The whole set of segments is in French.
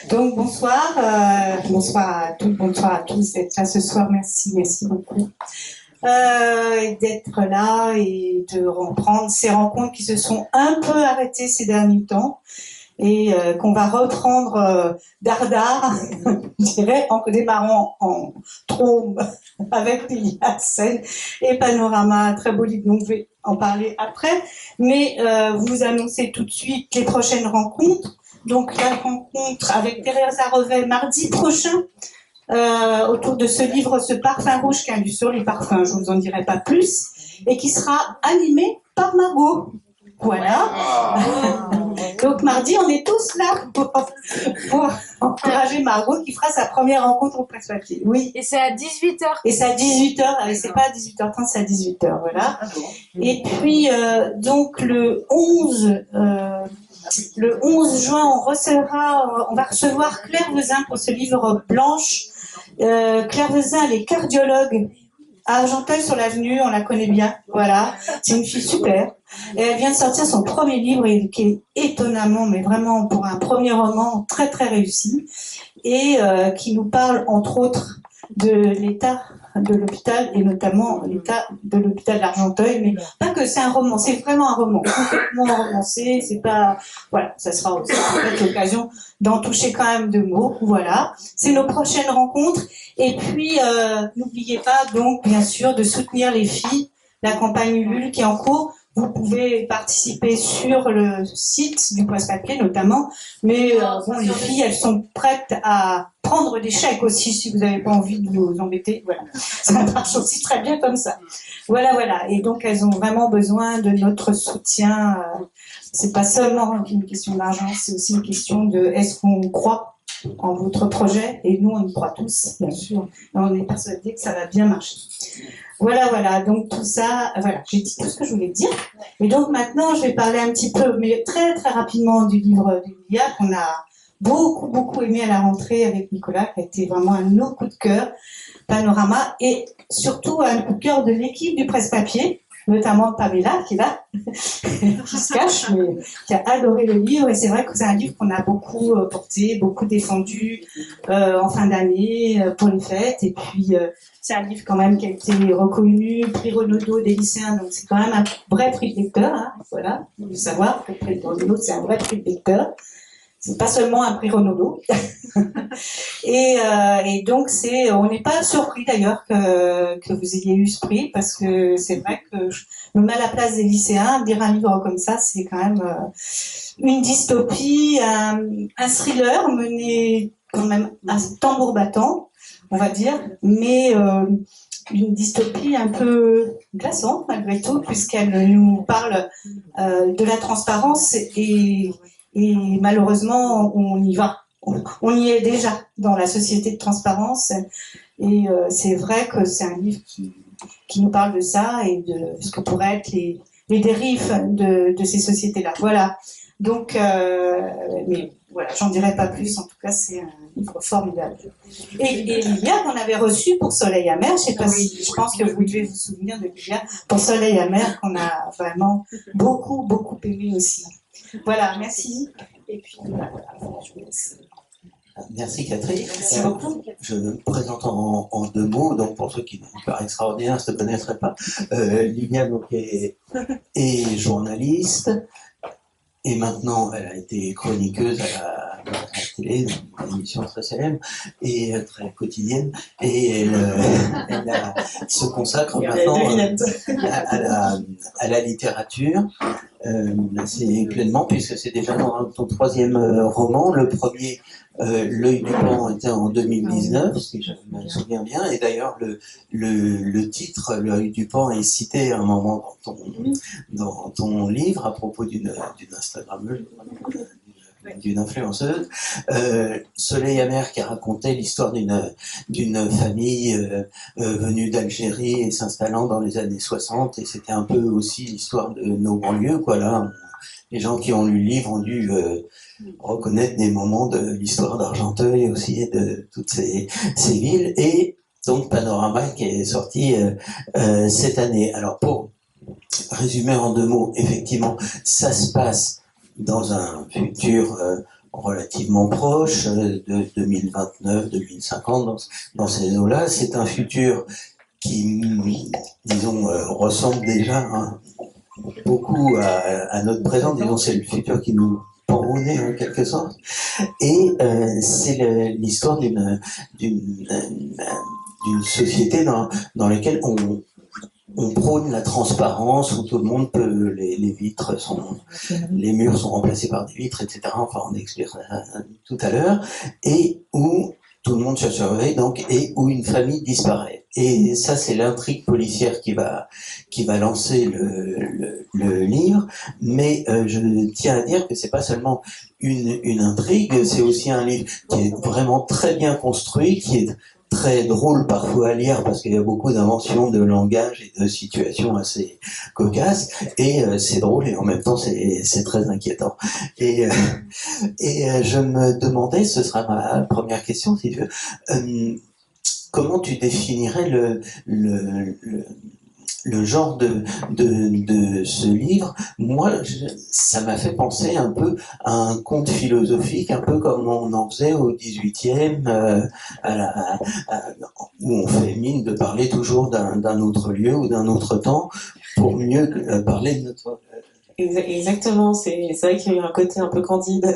Donc bonsoir à toutes, bonsoir à tous d'être là ce soir. Merci beaucoup d'être là et de reprendre ces rencontres qui se sont un peu arrêtées ces derniers temps et qu'on va reprendre dardard, je dirais, en démarrant en trombe avec Lilia Sen et Panorama, très beau livre, donc je vais en parler après. Mais vous annoncez tout de suite les prochaines rencontres. Donc la rencontre avec Teresa Revet mardi prochain autour de ce livre, ce parfum rouge qu'a lu sur les parfums, je ne vous en dirai pas plus, et qui sera animé par Margot. Voilà. Donc mardi, on est tous là pour encourager Margot qui fera sa première rencontre au presse-papier. Oui. Et c'est à 18h. Et c'est à 18h, c'est pas à 18h30, c'est à 18h, voilà. Et puis, donc le 11 juin, on va recevoir Claire Vezin pour ce livre Blanche. Claire Vezin, elle est cardiologue à Argenteuil-sur-l'Avenue, on la connaît bien, voilà. C'est une fille super. Et elle vient de sortir son premier livre qui est étonnamment, mais vraiment pour un premier roman très très réussi, et qui nous parle entre autres de l'état de l'hôpital et notamment l'état de l'hôpital d'Argenteuil, mais pas que c'est un roman, c'est vraiment un roman, complètement romancé, c'est pas, voilà, ça sera aussi peut-être l'occasion d'en toucher quand même deux mots, voilà. C'est nos prochaines rencontres, et puis n'oubliez pas donc bien sûr de soutenir les filles, la campagne Ulule qui est en cours. Vous pouvez participer sur le site du presse-papier notamment, mais bon, les filles, elles sont prêtes à prendre des chèques aussi si vous n'avez pas envie de vous embêter. Voilà, ça marche aussi très bien comme ça. Voilà. Et donc, elles ont vraiment besoin de notre soutien. C'est pas seulement une question d'argent, c'est aussi une question de est-ce qu'on croit en votre projet, et nous, on y croit tous, bien sûr. Et on est persuadés que ça va bien marcher. Voilà, donc tout ça, voilà, j'ai dit tout ce que je voulais dire. Et donc maintenant, je vais parler un petit peu, mais très très rapidement du livre de Lilia, qu'on a beaucoup aimé à la rentrée avec Nicolas, qui a été vraiment un de nos coups de cœur, Panorama, et surtout un coup de cœur de l'équipe du presse-papier, notamment Pamela, qui est là, qui se cache, mais qui a adoré le livre. Et c'est vrai que c'est un livre qu'on a beaucoup porté, beaucoup défendu en fin d'année pour les fêtes. Et puis, c'est un livre quand même qui a été reconnu, prix Renaudot des lycéens, donc c'est quand même un vrai prix de lecteur. Hein, voilà, il faut savoir que le prix Renaudot, c'est un vrai prix de lecteur. C'est pas seulement un prix Renaudot. Et donc on n'est pas surpris d'ailleurs que vous ayez eu ce prix, parce que c'est vrai que je me mets à la place des lycéens. Lire un livre comme ça, c'est quand même une dystopie, un thriller mené quand même à tambour battant, on va dire, mais une dystopie un peu glaçante malgré tout, puisqu'elle nous parle de la transparence et malheureusement, on y va. On y est déjà dans la société de transparence. Et c'est vrai que c'est un livre qui nous parle de ça et de ce que pourraient être les dérives de ces sociétés-là. Voilà. Donc, mais voilà, j'en dirai pas plus. En tout cas, c'est un livre formidable. Et Lilia, qu'on avait reçu pour Soleil amer, je pense que vous devez vous souvenir de Lilia pour Soleil amer, qu'on a vraiment beaucoup aimé aussi. Voilà, merci. Et puis, voilà, je vous laisse. Merci Catherine. Merci beaucoup. Je me présente en deux mots. Donc pour ceux qui me paraissent extraordinaires, ne se connaîtraient pas, Lilia est journaliste et maintenant elle a été chroniqueuse à la télé, dans une émission très célèbre et très quotidienne, et elle se consacre maintenant à la littérature. C'est pleinement, puisque c'est déjà dans ton troisième roman. Le premier, L'œil du pan, était en 2019, si je me souviens bien, et d'ailleurs le titre, L'œil du pan, est cité à un moment dans ton livre à propos d'une Instagrammeuse, d'une influenceuse. Soleil amer, qui a raconté l'histoire d'une famille venue d'Algérie et s'installant dans les années 60, et c'était un peu aussi l'histoire de nos banlieues, quoi. Là, les gens qui ont lu le livre ont dû reconnaître des moments de l'histoire d'Argenteuil aussi, et de toutes ces villes. Et donc Panorama, qui est sorti cette année. Alors pour résumer en deux mots, effectivement, ça se passe dans un futur relativement proche, de 2029, 2050, dans ces eaux-là. C'est un futur qui, disons, ressemble déjà beaucoup à notre présent. Disons, c'est le futur qui nous pend au nez, en quelque sorte. Et c'est l'histoire d'une société dans laquelle on prône la transparence, où tout le monde peut, les vitres les murs sont remplacés par des vitres, etc. Enfin, on expliquera tout à l'heure, et où tout le monde se surveille, donc, et où une famille disparaît. Et ça, c'est l'intrigue policière qui va lancer le livre. Mais je tiens à dire que c'est pas seulement une intrigue, c'est aussi un livre qui est vraiment très bien construit, qui est très drôle parfois à lire parce qu'il y a beaucoup d'inventions de langage et de situations assez cocasses, et c'est drôle et en même temps c'est très inquiétant. Et je me demandais, ce sera ma première question si tu veux, comment tu définirais le genre de ce livre. Moi, ça m'a fait penser un peu à un conte philosophique, un peu comme on en faisait au 18e, où on fait mine de parler toujours d'un autre lieu ou d'un autre temps pour mieux parler de notre... Exactement, c'est vrai qu'il y a eu un côté un peu candide.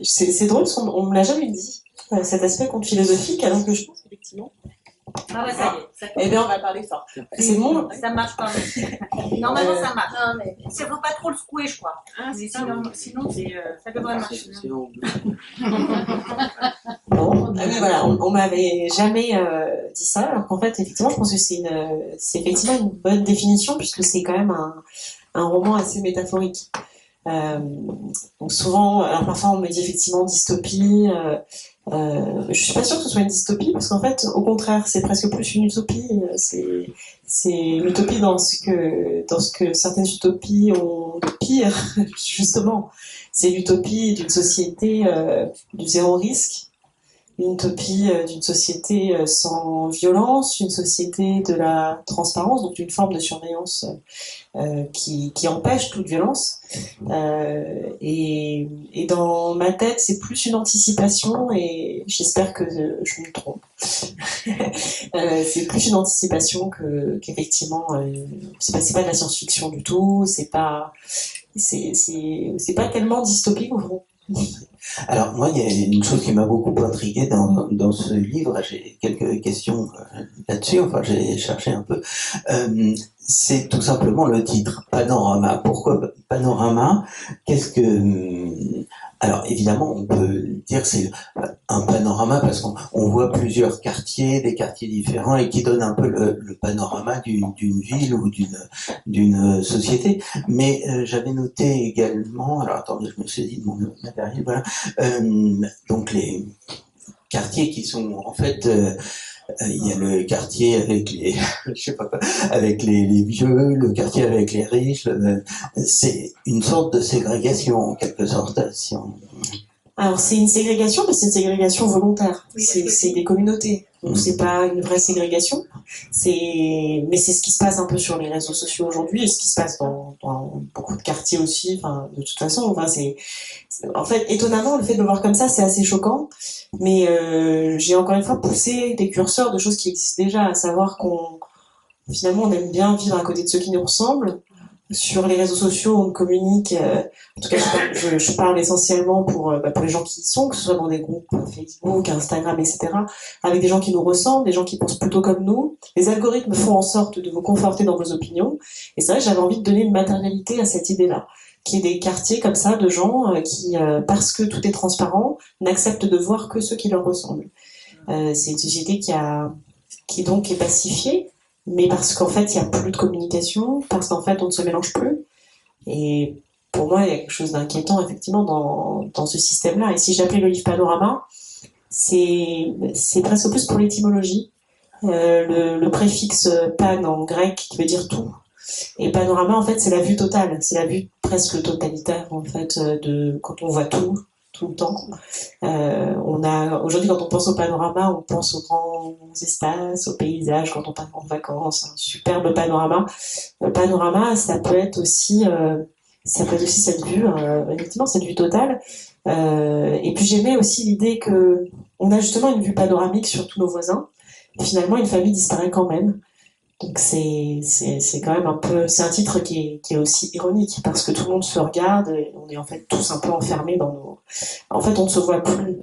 C'est drôle, on me l'a jamais dit, cet aspect conte philosophique, alors que je pense qu'effectivement... Ah ouais, ça y est. Eh bien, on va parler fort. C'est bon. Ça marche pas. Normalement, ça marche. Non, mais il faut pas trop le secouer, je crois. Mais sinon ça devrait marcher. Bon, oui, voilà, on m'avait jamais dit ça, alors qu'en fait, effectivement, je pense que c'est effectivement une bonne définition, puisque c'est quand même un roman assez métaphorique. Donc souvent, alors parfois on me dit effectivement dystopie. Je suis pas sûre que ce soit une dystopie, parce qu'en fait, au contraire, c'est presque plus une utopie. C'est une utopie dans ce que certaines utopies ont de pire, justement. C'est l'utopie d'une société du zéro risque, une utopie d'une société sans violence, une société de la transparence, donc d'une forme de surveillance qui empêche toute violence. Et dans ma tête, c'est plus une anticipation, et j'espère que je me trompe. C'est plus une anticipation qu'effectivement, c'est pas de la science-fiction du tout, c'est pas tellement dystopique au fond. Alors moi, il y a une chose qui m'a beaucoup intrigué dans ce livre, j'ai quelques questions là-dessus, enfin j'ai cherché un peu, c'est tout simplement le titre, Panorama. Pourquoi Panorama? Alors évidemment, on peut dire que c'est un panorama parce qu'on voit plusieurs quartiers, des quartiers différents, et qui donnent un peu le panorama d'une ville ou d'une société. Mais j'avais noté également, alors attendez, je me suis dit de mon matériel, voilà, donc les quartiers qui sont en fait... il y a le quartier avec les, je sais pas quoi, avec les vieux, le quartier avec les riches. C'est une sorte de ségrégation en quelque sorte. Alors c'est une ségrégation, mais c'est une ségrégation volontaire. C'est des communautés. Donc c'est pas une vraie ségrégation. Mais c'est ce qui se passe un peu sur les réseaux sociaux aujourd'hui, et ce qui se passe dans beaucoup de quartiers aussi. Enfin, de toute façon, enfin en fait, étonnamment, le fait de le voir comme ça, c'est assez choquant. Mais j'ai encore une fois poussé des curseurs de choses qui existent déjà, à savoir finalement, on aime bien vivre à côté de ceux qui nous ressemblent. Sur les réseaux sociaux, on communique. En tout cas, je parle essentiellement pour les gens qui y sont, que ce soit dans des groupes Facebook, Instagram, etc., avec des gens qui nous ressemblent, des gens qui pensent plutôt comme nous. Les algorithmes font en sorte de vous conforter dans vos opinions. Et c'est vrai que j'avais envie de donner une matérialité à cette idée-là, qui est des quartiers comme ça de gens qui, parce que tout est transparent, n'acceptent de voir que ceux qui leur ressemblent. C'est une société qui donc est pacifiée, mais parce qu'en fait, il n'y a plus de communication, parce qu'en fait, on ne se mélange plus. Et pour moi, il y a quelque chose d'inquiétant, effectivement, dans ce système-là. Et si j'appelais le livre Panorama, c'est presque plus pour l'étymologie. Le préfixe pan en grec qui veut dire tout. Et panorama, en fait, c'est la vue totale. C'est la vue presque totalitaire, en fait, quand on voit tout le temps. Aujourd'hui, quand on pense au panorama, on pense aux grands espaces, aux paysages, quand on part en vacances, un superbe panorama. Le panorama, ça peut être aussi ça peut être aussi cette vue, effectivement, cette vue totale. Et puis j'aimais aussi l'idée que on a justement une vue panoramique sur tous nos voisins. Et finalement, une famille disparaît quand même. Donc c'est quand même un peu, c'est un titre qui est aussi ironique parce que tout le monde se regarde et on est en fait tous un peu enfermés dans nos. En fait, on ne se voit plus.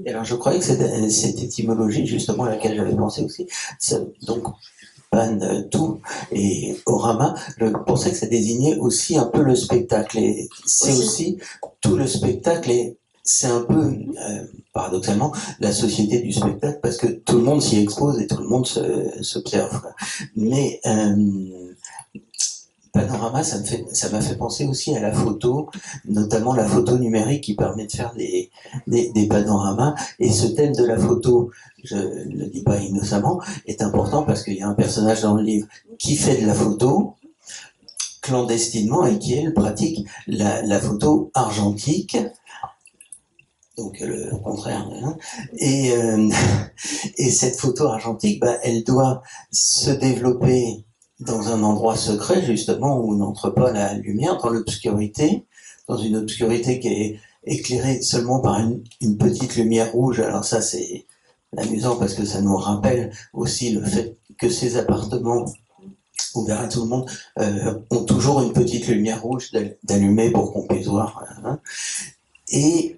Et alors, je croyais que cette étymologie, justement, à laquelle j'avais pensé aussi, donc, pan, tout, et orama, je pensais que ça désignait aussi un peu le spectacle. Et c'est aussi tout le spectacle, et c'est un peu, paradoxalement, la société du spectacle, parce que tout le monde s'y expose et tout le monde s'observe. Mais Panorama, ça m'a fait penser aussi à la photo, notamment la photo numérique qui permet de faire des panoramas. Et ce thème de la photo, je ne le dis pas innocemment, est important parce qu'il y a un personnage dans le livre qui fait de la photo clandestinement et qui, elle, pratique la photo argentique. Donc le contraire. Hein. Et cette photo argentique, elle doit se développer dans un endroit secret, justement, où on n'entre pas la lumière, dans l'obscurité, dans une obscurité qui est éclairée seulement par une petite lumière rouge. Alors ça, c'est amusant parce que ça nous rappelle aussi le fait que ces appartements ouverts à tout le monde ont toujours une petite lumière rouge d'allumée pour qu'on puisse voir. Hein. Et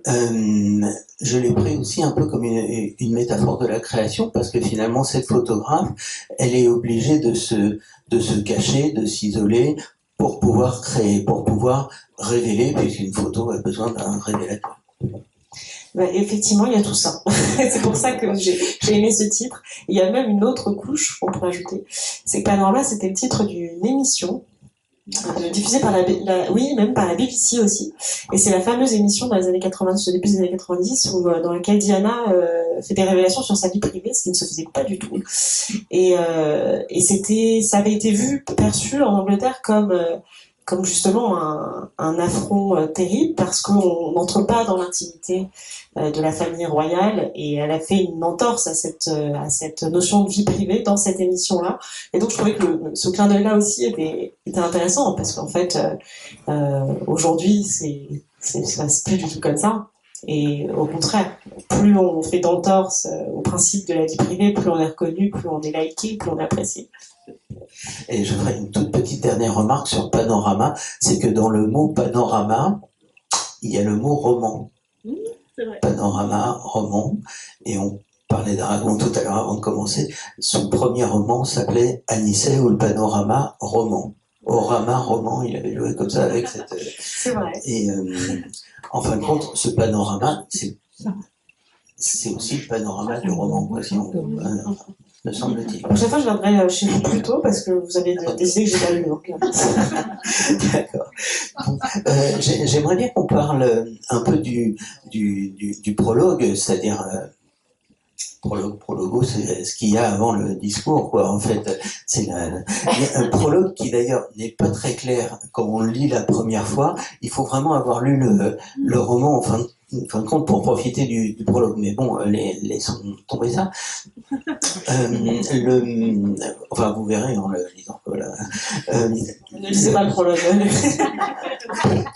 je l'ai pris aussi un peu comme une métaphore de la création, parce que finalement, cette photographe, elle est obligée de se cacher, de s'isoler, pour pouvoir créer, pour pouvoir révéler, puisqu'une photo a besoin d'un révélateur. Effectivement, il y a tout ça. C'est pour ça que j'ai aimé ce titre. Il y a même une autre couche qu'on pourrait ajouter. C'est que Panorama, c'était le titre d'une émission diffusée par même par la BBC aussi. Et c'est la fameuse émission dans les années 90, au début des années 90, dans laquelle Diana fait des révélations sur sa vie privée, ce qui ne se faisait pas du tout. Et ça avait été perçu en Angleterre comme justement un affront terrible parce qu'on n'entre pas dans l'intimité de la famille royale, et elle a fait une entorse à cette notion de vie privée dans cette émission-là. Et donc je trouvais que ce clin d'œil-là aussi était intéressant, parce qu'en fait aujourd'hui ça se passe plus du tout comme ça. Et au contraire, plus on fait d'entorse au principe de la vie privée, plus on est reconnu, plus on est liké, plus on est apprécié. Et je ferai une toute petite dernière remarque sur panorama, c'est que dans le mot panorama, il y a le mot roman. C'est vrai. Panorama, roman, et on parlait d'Aragon tout à l'heure avant de commencer. Son premier roman s'appelait Anicet ou le panorama roman. Orama roman, il avait joué comme ça avec cette. C'est vrai. Et en fin de compte, ce panorama, c'est aussi le panorama du roman, quoi, si on me semble-t-il. La prochaine fois, je viendrai chez vous plus tôt parce que vous avez des idées que j'ai pas lues. D'accord. Bon, j'aimerais bien qu'on parle un peu du prologue, c'est-à-dire prologo, c'est ce qu'il y a avant le discours, quoi. En fait, c'est un prologue qui d'ailleurs n'est pas très clair quand on le lit la première fois. Il faut vraiment avoir lu le roman en fin de compte pour profiter du prologue. Mais bon, laissons tomber ça. Enfin, vous verrez en le lisant. Voilà. Ne lisez pas le prologue.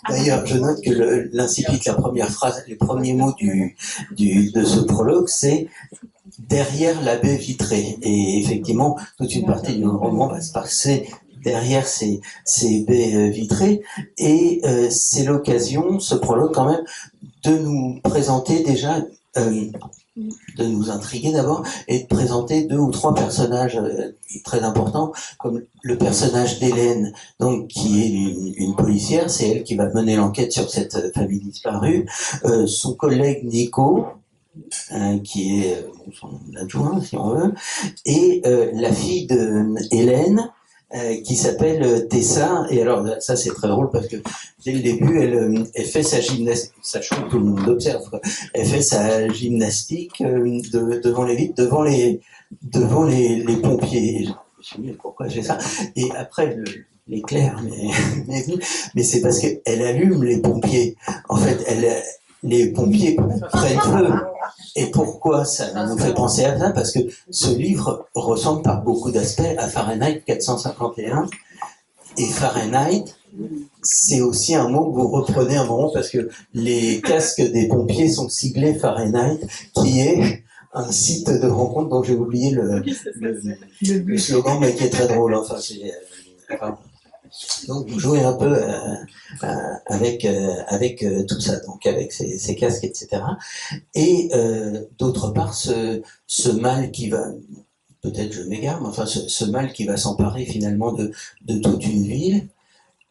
D'ailleurs, je note que l'incipit, la première phrase, les premiers mots de ce prologue, c'est derrière la baie vitrée. Et effectivement, toute une partie du roman va se passer derrière ces baies vitrées. Et c'est l'occasion, ce prologue quand même, de nous présenter déjà, de nous intriguer d'abord, et de présenter 2 ou 3 personnages très importants, comme le personnage d'Hélène, donc qui est une policière, c'est elle qui va mener l'enquête sur cette famille disparue, son collègue Nico, qui est son adjoint, si on veut, et la fille de Hélène, qui s'appelle Tessa. Et alors ça c'est très drôle parce que dès le début elle fait sa gymnastique, sachant que tout le monde l'observe, elle fait sa gymnastique devant les vitres, devant les pompiers. Et je me suis dit pourquoi j'ai ça, et après l'éclair mais c'est parce qu'elle allume les pompiers. En fait les pompiers prennent feu. Et pourquoi ça nous fait penser à ça? Parce que ce livre ressemble par beaucoup d'aspects à Fahrenheit 451. Et Fahrenheit, c'est aussi un mot que vous reprenez un moment parce que les casques des pompiers sont siglés Fahrenheit, qui est un site de rencontre dont j'ai oublié le slogan, mais qui est très drôle. Enfin, donc vous jouez un peu avec tout ça, donc avec ces casques, etc. Et d'autre part, ce mal qui va, peut-être je m'égare, mais enfin ce mal qui va s'emparer finalement de toute une ville,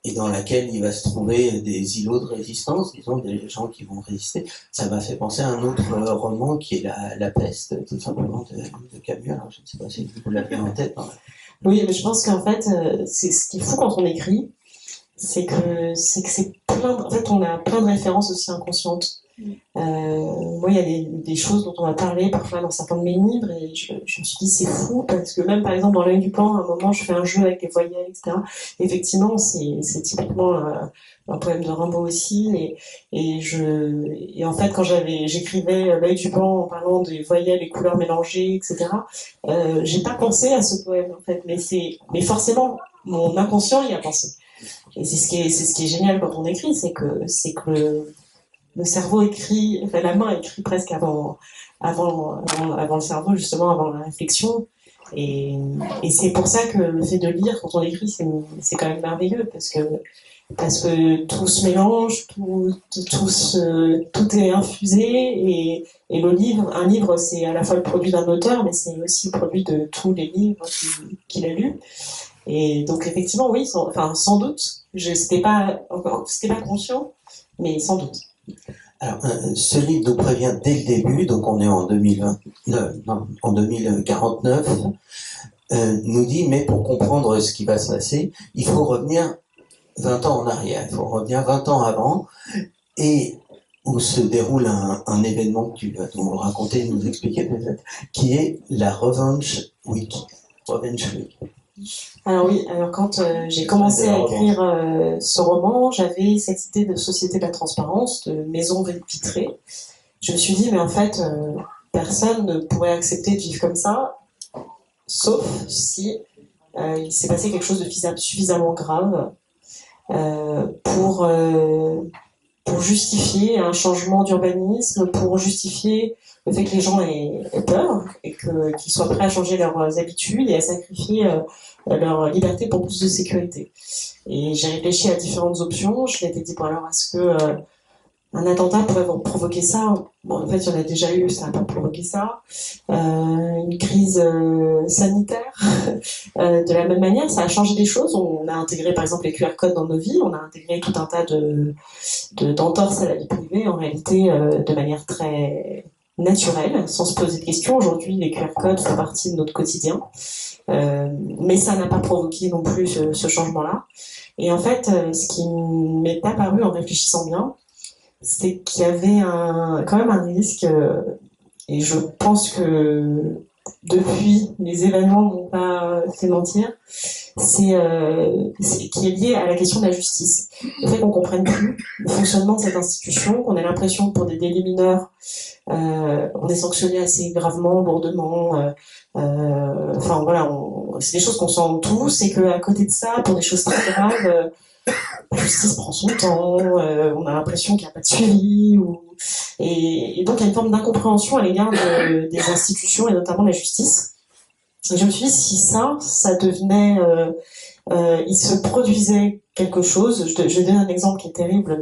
et dans laquelle il va se trouver des îlots de résistance, disons, des gens qui vont résister. Ça m'a fait penser à un autre roman qui est La peste, tout simplement, de Camus. Alors, je ne sais pas si vous l'avez en tête. Hein. Oui, mais je pense qu'en fait, c'est ce qui est fou quand on écrit, c'est que c'est plein. En fait, on a plein de références aussi inconscientes. Moi, il y a des choses dont on va parler parfois dans certains de mes livres, et je me suis dit c'est fou parce que même par exemple dans L'œil du plan, à un moment, je fais un jeu avec les voyelles, etc. Effectivement, c'est typiquement un poème de Rimbaud aussi, et en fait, quand j'écrivais L'œil du plan en parlant des voyelles et couleurs mélangées, etc. J'ai pas pensé à ce poème en fait, mais forcément mon inconscient y a pensé. Et c'est ce qui est génial quand on écrit, c'est que le cerveau écrit, enfin la main écrit presque avant le cerveau, justement avant la réflexion. Et c'est pour ça que le fait de lire quand on écrit, c'est quand même merveilleux parce que tout se mélange, tout est infusé, et un livre, c'est à la fois le produit d'un auteur, mais c'est aussi le produit de tous les livres qu'il a lus. Et donc effectivement, oui, sans doute, c'était pas conscient, mais sans doute. Alors, ce livre nous prévient dès le début, donc on est en 2049, nous dit, mais pour comprendre ce qui va se passer, il faut revenir 20 ans en arrière, il faut revenir 20 ans avant, et où se déroule un événement que tu vas nous raconter, nous expliquer peut-être, qui est la Revenge Week. Alors oui, quand j'ai commencé à écrire ce roman, j'avais cette idée de société de la transparence, de maison vitrée. Je me suis dit, mais en fait, personne ne pourrait accepter de vivre comme ça, sauf si il s'est passé quelque chose de suffisamment grave pour justifier un changement d'urbanisme, pour justifier le fait que les gens aient peur et qu'ils soient prêts à changer leurs habitudes et à sacrifier leur liberté pour plus de sécurité. Et j'ai réfléchi à différentes options. Je m'étais dit, bon alors, est-ce que un attentat pourrait provoquer ça? Bon, en fait, il y en a déjà eu, ça n'a pas provoqué ça. Une crise sanitaire, de la même manière, ça a changé des choses. On a intégré, par exemple, les QR codes dans nos vies. On a intégré tout un tas d'entorses à la vie privée, en réalité, de manière très naturelle, sans se poser de questions. Aujourd'hui, les QR codes font partie de notre quotidien. Mais ça n'a pas provoqué non plus ce changement-là. Et en fait, ce qui m'est apparu en réfléchissant bien, c'est qu'il y avait quand même un risque, et je pense que depuis, les événements n'ont pas fait mentir, c'est qui est lié à la question de la justice. Le fait qu'on comprenne plus le fonctionnement de cette institution, qu'on ait l'impression que pour des délits mineurs, on est sanctionné assez gravement, lourdement. Enfin voilà, c'est des choses qu'on sent tous, et qu'à côté de ça, pour des choses très graves, la justice prend son temps, on a l'impression qu'il n'y a pas de suivi, et donc il y a une forme d'incompréhension à l'égard des institutions, et notamment la justice. Et je me suis dit, si ça devenait, il se produisait quelque chose, je vais donner un exemple qui est terrible,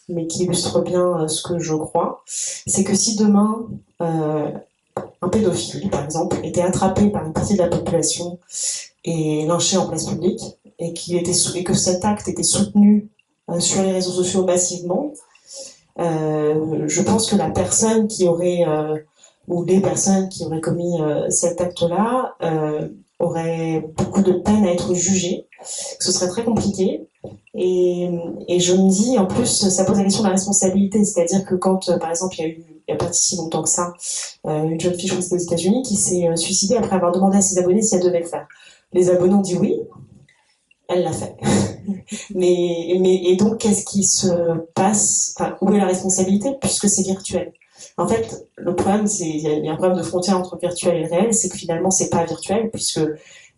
mais qui illustre bien ce que je crois, c'est que si demain, un pédophile, par exemple, était attrapé par une partie de la population et lynché en place publique, et que cet acte était soutenu sur les réseaux sociaux massivement, je pense que la personne qui aurait, ou les personnes qui auraient commis cet acte-là, auraient beaucoup de peine à être jugées, que ce serait très compliqué. Et je me dis, en plus, ça pose la question de la responsabilité, c'est-à-dire que quand, par exemple, il y a pas si longtemps que ça, une jeune fille, je crois que c'était aux États-Unis, qui s'est suicidée après avoir demandé à ses abonnés si elle devait le faire. Les abonnés ont dit oui, elle l'a fait. Et donc, qu'est-ce qui se passe? Enfin, où est la responsabilité, puisque c'est virtuel? En fait, le problème, il y a un problème de frontière entre le virtuel et le réel, c'est que finalement, c'est pas virtuel, puisque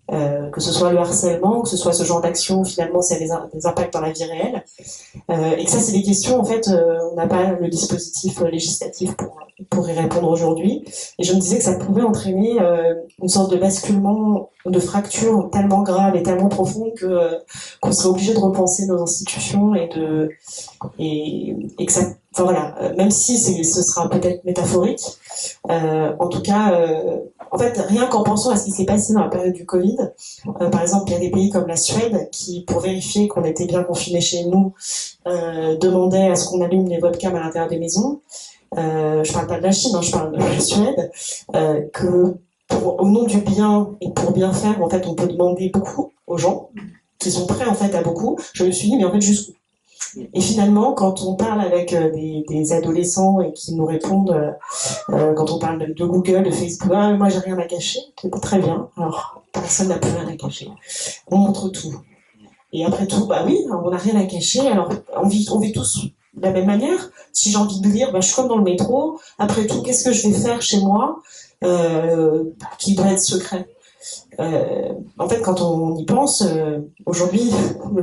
que ce soit le harcèlement, que ce soit ce genre d'action, finalement, ça a des impacts dans la vie réelle. Et que ça, c'est des questions, en fait, on n'a pas le dispositif législatif pour y répondre aujourd'hui. Et je me disais que ça pouvait entraîner une sorte de basculement, de fracture tellement grave et tellement profonde qu'on serait obligé de repenser nos institutions et que ça, enfin voilà, même si ce sera peut-être métaphorique, en tout cas, en fait, rien qu'en pensant à ce qui s'est passé dans la période du Covid, par exemple, il y a des pays comme la Suède qui, pour vérifier qu'on était bien confinés chez nous, demandaient à ce qu'on allume les webcams à l'intérieur des maisons. Je parle pas de la Chine, hein, je parle de la Suède, que au nom du bien et pour bien faire, en fait, on peut demander beaucoup aux gens qui sont prêts en fait à beaucoup. Je me suis dit, mais en fait, jusqu'où? Et finalement, quand on parle avec des adolescents et qui nous répondent, quand on parle de Google, de Facebook, ah, moi j'ai rien à cacher, c'est très bien. Alors, personne n'a plus rien à cacher. On montre tout. Et après tout, bah oui, on n'a rien à cacher. Alors, on vit tous de la même manière. Si j'ai envie de lire, bah, je suis comme dans le métro. Après tout, qu'est-ce que je vais faire chez moi qui doit être secret? En fait, quand on y pense, aujourd'hui,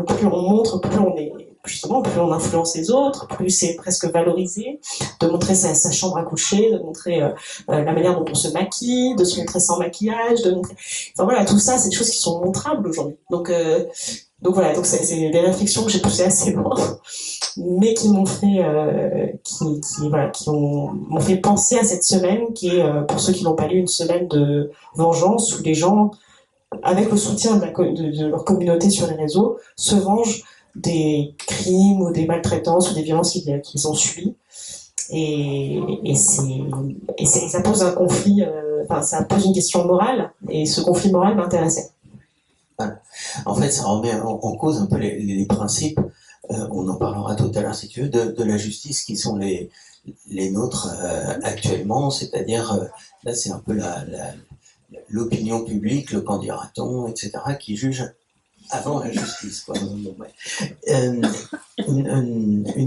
plus on montre, plus on est justement, plus on influence les autres, plus c'est presque valorisé de montrer sa chambre à coucher, de montrer la manière dont on se maquille, de se montrer sans maquillage, de montrer... Enfin voilà, tout ça, c'est des choses qui sont montrables aujourd'hui. Donc voilà, donc c'est des réflexions que j'ai poussées assez loin, mais qui m'ont fait, m'ont fait penser à cette semaine qui est, pour ceux qui n'ont pas lu, une semaine de vengeance où les gens, avec le soutien de leur communauté sur les réseaux, se vengent des crimes ou des maltraitances ou des violences qu'ils ont subies. Et ça pose un conflit, ça pose une question morale, et ce conflit moral m'intéressait. Voilà. En fait, ça remet en cause un peu les principes, on en parlera tout à l'heure si tu veux, de la justice qui sont les nôtres actuellement, c'est-à-dire, là c'est un peu l'opinion publique, le candidaton, etc., qui juge avant la justice, quoi. Une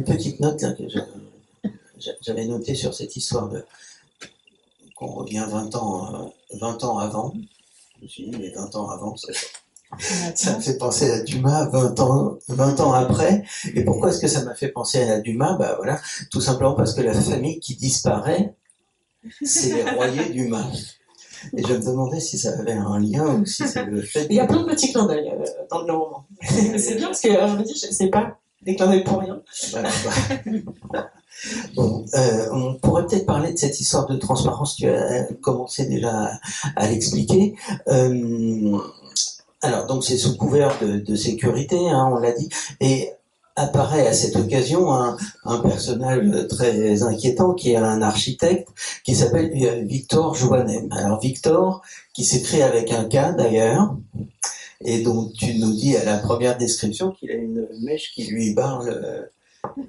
petite note là, que j'avais notée sur cette histoire qu'on revient 20 ans avant. Je me suis dit, mais 20 ans avant, ça me fait penser à Dumas 20 ans après. Et pourquoi est-ce que ça m'a fait penser à Dumas? Bah voilà, tout simplement parce que la famille qui disparaît, c'est les Royer Dumas. Et je me demandais si ça avait un lien ou si c'est le fait... Il y a plein de petits clins d'œil dans le roman. C'est bien parce que je me dis, c'est pas des clins d'œil pour rien. Voilà. Bon, on pourrait peut-être parler de cette histoire de transparence, tu as commencé déjà à l'expliquer. Alors, donc c'est sous couvert de sécurité, hein, on l'a dit, et apparaît à cette occasion un personnage très inquiétant qui est un architecte qui s'appelle Victor Joannem. Alors Victor, qui s'écrit avec un K d'ailleurs, et dont tu nous dis à la première description qu'il a une mèche qui lui barre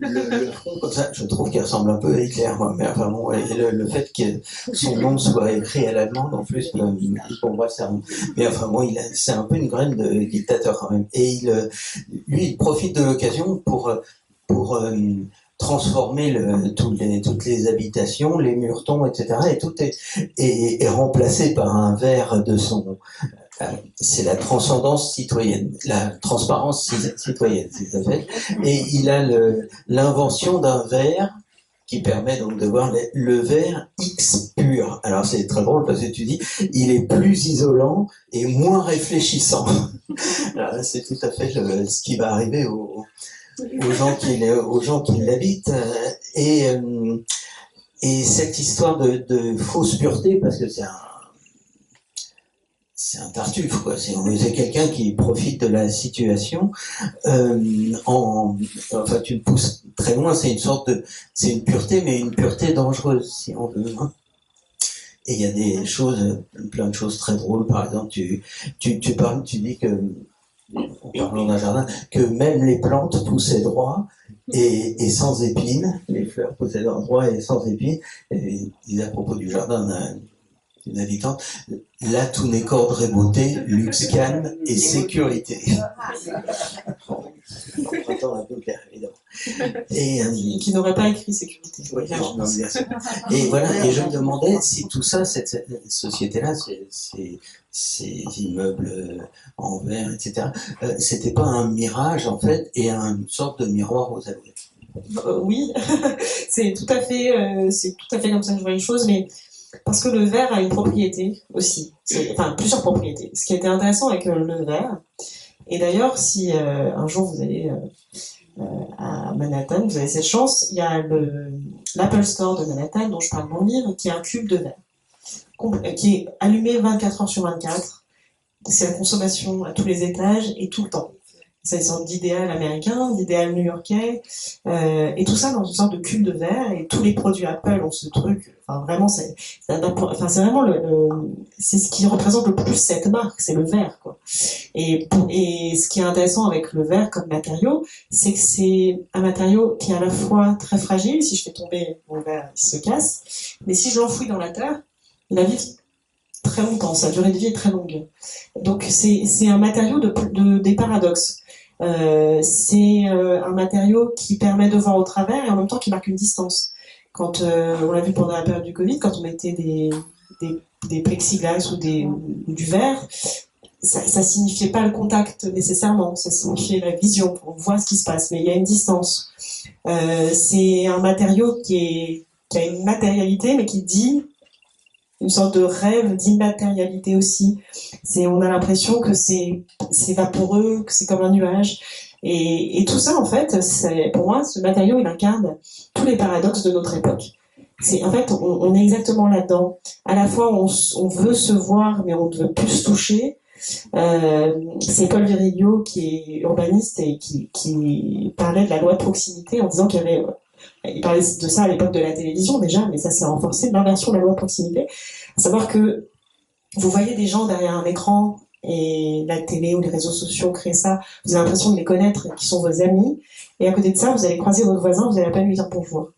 le front comme ça. Je trouve qu'il ressemble un peu à Hitler, moi. Mais enfin bon, et le fait que son nom soit écrit à l'allemande en plus, pour moi c'est mais enfin bon, c'est un peu une graine de dictateur quand même. Et lui, il profite de l'occasion pour transformer toutes les habitations, les murs-tons, etc. Et tout est remplacé par un verre de son... C'est la transcendance citoyenne, la transparence citoyenne, c'est ça fait. Et il a l'invention d'un verre qui permet donc de voir le verre X pur. Alors c'est très drôle parce que tu dis, il est plus isolant et moins réfléchissant. Alors c'est tout à fait ce qui va arriver aux gens qui l'habitent. Et cette histoire de fausse pureté, parce que c'est un tartuffe, quoi. C'est quelqu'un qui profite de la situation. Enfin, tu le pousses très loin. C'est une pureté, mais une pureté dangereuse, si on veut. Et il y a plein de choses très drôles. Par exemple, tu dis que, en parlant d'un jardin, que même les plantes poussaient droit et sans épines. Les fleurs poussaient droit et sans épines. Et il disait à propos du jardin d'une habitante, là tout n'est qu'ordre et beauté, luxe, calme et sécurité. Un printemps un peu clair, évidemment. Et, qui n'aurait pas écrit sécurité. oui, non, bien sûr. Et voilà, et je me demandais si tout ça, cette société-là, ces immeubles en verre, etc., c'était pas un mirage, en fait, et une sorte de miroir aux alouettes. Oui, c'est tout à fait comme ça que je vois les choses, mais parce que le verre a une propriété aussi, enfin plusieurs propriétés. Ce qui était intéressant avec le verre, et d'ailleurs si un jour vous allez à Manhattan, vous avez cette chance, il y a l'Apple Store de Manhattan dont je parle dans mon livre, qui est un cube de verre, qui est allumé 24 heures sur 24. C'est la consommation à tous les étages et tout le temps. C'est une sorte d'idéal américain, d'idéal new-yorkais, et tout ça dans une sorte de cube de verre, et tous les produits Apple ont ce truc, enfin vraiment c'est vraiment c'est ce qui représente le plus cette marque, c'est le verre, quoi. Et ce qui est intéressant avec le verre comme matériau, c'est que c'est un matériau qui est à la fois très fragile, si je fais tomber mon verre, il se casse, mais si je l'enfouis dans la terre, il va vivre très longtemps, sa durée de vie est très longue. Donc c'est un matériau des paradoxes. C'est un matériau qui permet de voir au travers et en même temps qui marque une distance. Quand on l'a vu pendant la période du Covid, quand on mettait des plexiglas ou du verre, ça signifiait pas le contact nécessairement, ça signifiait la vision, on voit ce qui se passe, mais il y a une distance. C'est un matériau qui a une matérialité, mais qui dit une sorte de rêve d'immatérialité aussi. On a l'impression que c'est vaporeux, que c'est comme un nuage. Et tout ça, en fait, pour moi, ce matériau, il incarne tous les paradoxes de notre époque. En fait, on est exactement là-dedans. À la fois, on veut se voir, mais on ne veut plus se toucher. C'est Paul Virilio, qui est urbaniste et qui parlait de la loi de proximité en disant qu'il y avait... Il parlait de ça à l'époque de la télévision déjà, mais ça s'est renforcé, l'inversion de la loi de proximité. À savoir que vous voyez des gens derrière un écran et la télé ou les réseaux sociaux créent ça, vous avez l'impression de les connaître, qui sont vos amis, et à côté de ça, vous allez croiser votre voisin, vous n'allez pas lui dire bonjour.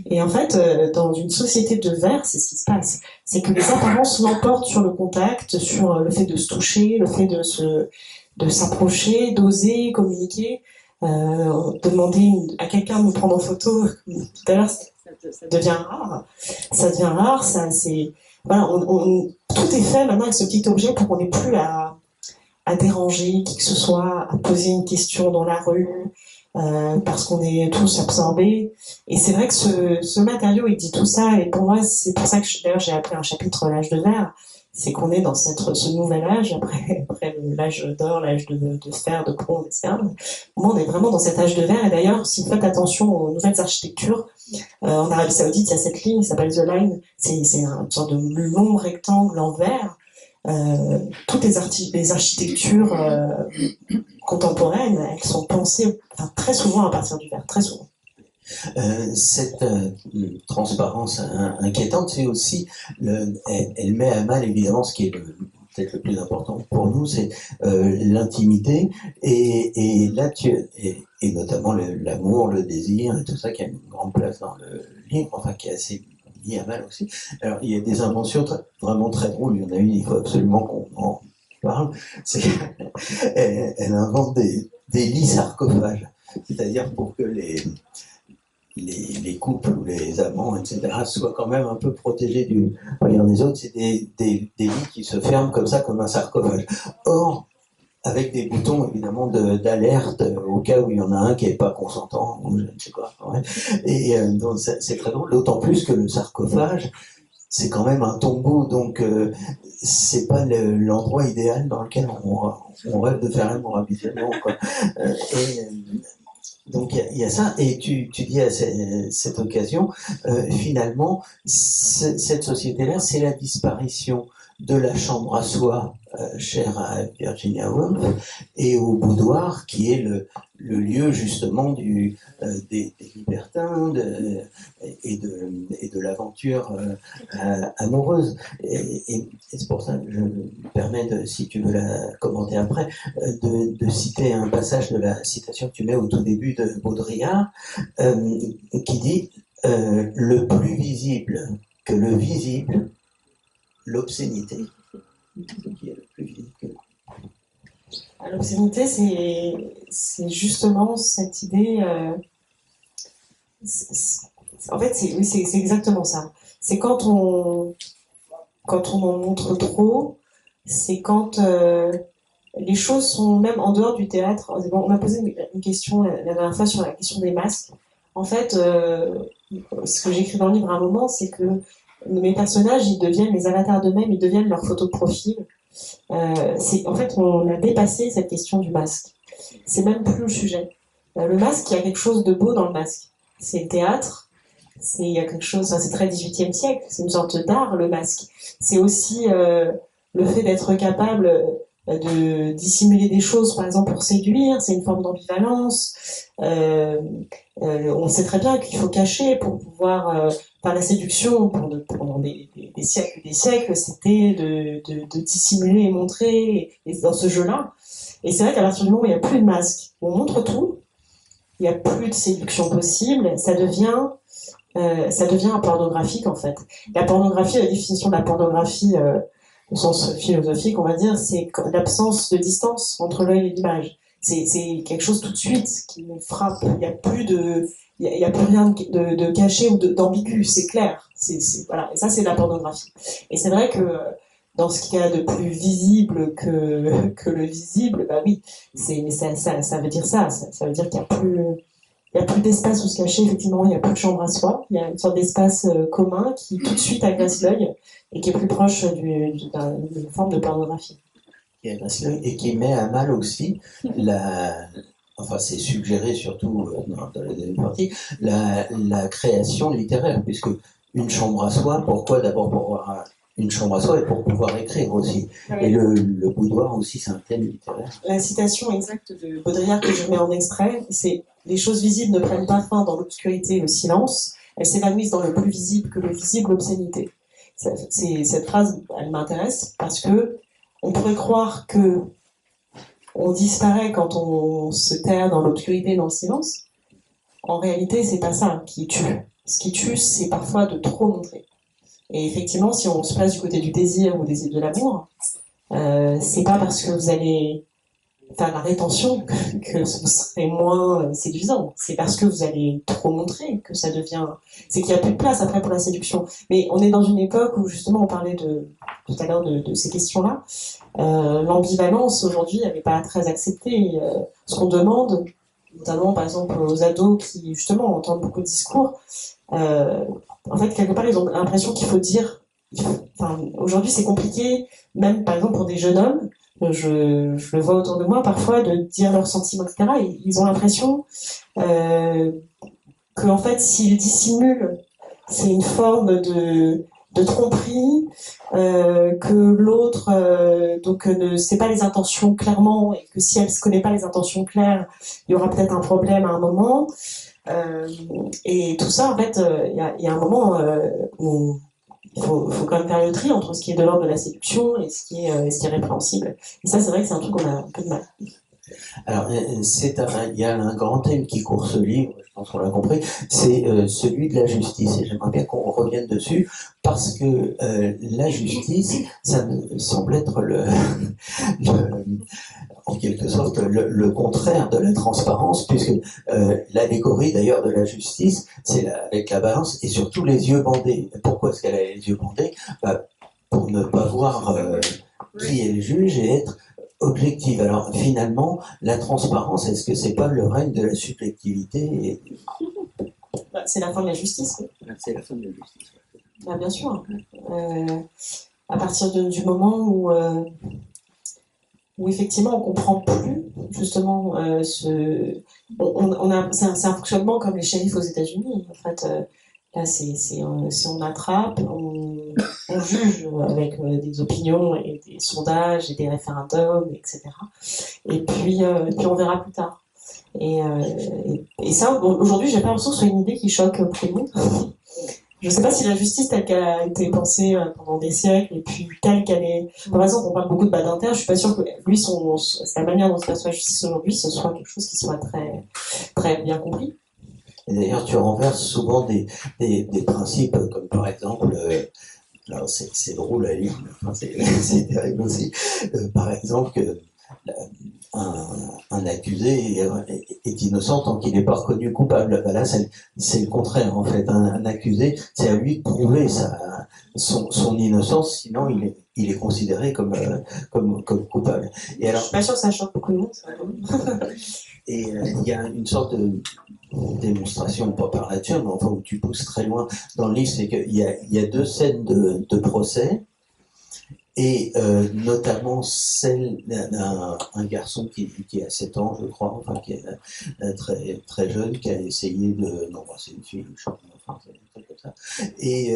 Et en fait, dans une société de verre, c'est ce qui se passe. C'est que les apparences l'emportent sur le contact, sur le fait de se toucher, le fait de s'approcher, d'oser communiquer. Demander à quelqu'un de nous prendre en photo, tout à l'heure, ça devient rare. Ça devient rare, voilà, tout est fait maintenant avec ce petit objet pour qu'on n'ait plus à déranger qui que ce soit, à poser une question dans la rue, parce qu'on est tous absorbés. Et c'est vrai que ce matériau, il dit tout ça, et pour moi, c'est pour ça que d'ailleurs j'ai appelé un chapitre l'âge de verre. C'est qu'on est dans ce nouvel âge, après l'âge d'or, l'âge de fer, de plomb, etc. Moi, on est vraiment dans cet âge de verre. Et d'ailleurs, si vous faites attention aux nouvelles architectures, en Arabie Saoudite, il y a cette ligne qui s'appelle The Line. C'est une sorte de long rectangle en verre. Toutes les architectures contemporaines, elles sont pensées très souvent à partir du verre, très souvent. Cette transparence inquiétante, c'est aussi, elle met à mal évidemment ce qui est peut-être le plus important pour nous, c'est l'intimité et notamment l'amour, le désir et tout ça qui a une grande place dans le livre, enfin qui est assez mis à mal aussi. Alors il y a des inventions vraiment très drôles, il y en a une, il faut absolument qu'on en parle, c'est qu'elle invente des lits sarcophages, c'est-à-dire pour que les couples ou les amants, etc., soient quand même un peu protégés du regard des autres. C'est des lits qui se ferment comme ça, comme un sarcophage. Or, avec des boutons évidemment d'alerte au cas où il y en a un qui n'est pas consentant, ou je ne sais quoi. Ouais. Et donc c'est très drôle, d'autant plus que le sarcophage, c'est quand même un tombeau, donc c'est pas l'endroit idéal dans lequel on rêve de faire l'amour habituellement, quoi. Donc il y a ça, et tu dis à cette occasion, finalement, cette société-là, c'est la disparition de la chambre à soi, chère à Virginia Woolf, et au boudoir, qui est le lieu justement des libertins et de l'aventure amoureuse. Et c'est pour ça que je me permets, si tu veux la commenter après, de citer un passage de la citation que tu mets au tout début de Baudrillard, qui dit le plus visible que le visible, l'obscénité. Qui est le plus visible. L'obscénité, c'est justement cette idée En fait, oui, c'est exactement ça. C'est quand on en montre trop, c'est quand les choses sont même en dehors du théâtre. Bon, on m'a posé une question la dernière fois sur la question des masques. En fait, ce que j'écris dans le livre à un moment, c'est que mes personnages, ils deviennent les avatars d'eux-mêmes, ils deviennent leur photo de profil. En fait, on a dépassé cette question du masque. C'est même plus le sujet. Le masque, il y a quelque chose de beau dans le masque. C'est le théâtre. Il y a quelque chose, c'est très 18e siècle. C'est une sorte d'art, le masque. C'est aussi le fait d'être capable de dissimuler des choses, par exemple pour séduire. C'est une forme d'ambivalence. On sait très bien qu'il faut cacher pour pouvoir par la séduction pendant des siècles et des siècles, c'était de dissimuler et montrer et dans ce jeu-là. Et c'est vrai qu'à partir du moment où il n'y a plus de masque, on montre tout, il n'y a plus de séduction possible, ça devient pornographique en fait. La pornographie, la définition de la pornographie au sens philosophique, on va dire, c'est l'absence de distance entre l'œil et l'image. C'est quelque chose tout de suite qui nous frappe. Il n'y a plus rien de caché ou d'ambigu, c'est clair. Voilà. Et ça, c'est la pornographie. Et c'est vrai que dans ce qu'il y a de plus visible que le visible, bah oui, mais ça veut dire ça. Ça veut dire qu'il n'y a plus d'espace où se cacher, effectivement, il n'y a plus de chambre à soi. Il y a une sorte d'espace commun qui tout de suite agace l'œil et qui est plus proche d'une forme de pornographie. Et qui met à mal aussi enfin c'est suggéré surtout dans la deuxième partie, la création littéraire, puisque une chambre à soi, pourquoi d'abord pour avoir une chambre à soi et pour pouvoir écrire aussi. Oui. Et le boudoir aussi, c'est un thème littéraire. La citation exacte de Baudrillard que je mets en extrait, c'est « Les choses visibles ne prennent pas fin dans l'obscurité et le silence, elles s'évanouissent dans le plus visible que le visible, l'obscénité ». Cette phrase, elle m'intéresse parce que on pourrait croire que on disparaît quand on se terre dans l'obscurité et dans le silence. En réalité, c'est pas ça qui tue. Ce qui tue, c'est parfois de trop montrer. Et effectivement, si on se place du côté du désir ou de l'amour, c'est pas parce que vous allez faire la rétention que ce serait moins séduisant. C'est parce que vous allez trop montrer que ça devient... C'est qu'il n'y a plus de place après pour la séduction. Mais on est dans une époque où justement on parlait tout à l'heure de ces questions-là. L'ambivalence aujourd'hui, elle n'est pas très acceptée. Ce qu'on demande, notamment par exemple aux ados qui justement entendent beaucoup de discours, en fait quelque part ils ont l'impression qu'il faut dire... aujourd'hui c'est compliqué, même par exemple pour des jeunes hommes, je le vois autour de moi parfois, de dire leurs sentiments, etc. Et ils ont l'impression que en fait, s'ils dissimulent, c'est une forme de tromperie, que l'autre ne sait pas les intentions clairement, et que si elle ne connaît pas les intentions claires, il y aura peut-être un problème à un moment. Et tout ça, en fait, il y a un moment où il faut quand même faire le tri entre ce qui est de l'ordre de la séduction et ce qui est répréhensible. Et ça, c'est vrai que c'est un truc qu'on a un peu de mal. Alors, il y a un grand thème qui court ce livre, je pense qu'on l'a compris, c'est celui de la justice. Et j'aimerais bien qu'on revienne dessus, parce que la justice, ça me semble être en quelque sorte le contraire de la transparence, puisque l'allégorie d'ailleurs de la justice, c'est avec la balance et surtout les yeux bandés. Pourquoi est-ce qu'elle a les yeux bandés? Pour ne pas voir qui est le juge et être objective. Alors finalement, la transparence, est-ce que c'est pas le règne de la subjectivité C'est la fin de la justice. C'est la fin de la justice. Bien sûr. À partir du moment où effectivement on comprend plus justement c'est un fonctionnement comme les shérifs aux États-Unis. En fait, là si on attrape, on juge avec des opinions et des sondages et des référendums, etc. Et puis on verra plus tard. Et ça, aujourd'hui, j'ai pas l'impression que ce soit une idée qui choque beaucoup de monde. Je sais pas si la justice telle qu'elle a été pensée pendant des siècles et puis telle qu'elle est... Par exemple, on parle beaucoup de Badinter, je suis pas sûre que lui, sa manière dont il perçoit la justice aujourd'hui, ce soit quelque chose qui soit très, très bien compris. Et d'ailleurs, tu renverses souvent des principes, comme par exemple... alors c'est drôle à lire, enfin, c'est terrible aussi. Par exemple, un accusé est innocent tant qu'il n'est pas reconnu coupable. Ben là, c'est le contraire, en fait. Un accusé, c'est à lui de prouver son innocence, sinon il est considéré comme coupable. Et alors, Je suis pas sûre que ça choque beaucoup de monde. et il y a une sorte de démonstration, pas par la tienne, mais enfin où tu pousses très loin dans le livre, c'est qu'il y a 2 scènes de procès, et notamment celle d'un garçon qui a 7 ans, je crois, enfin qui est très, très jeune, qui a essayé de... Non, c'est une fille, je crois, enfin, c'est un truc comme ça. Et...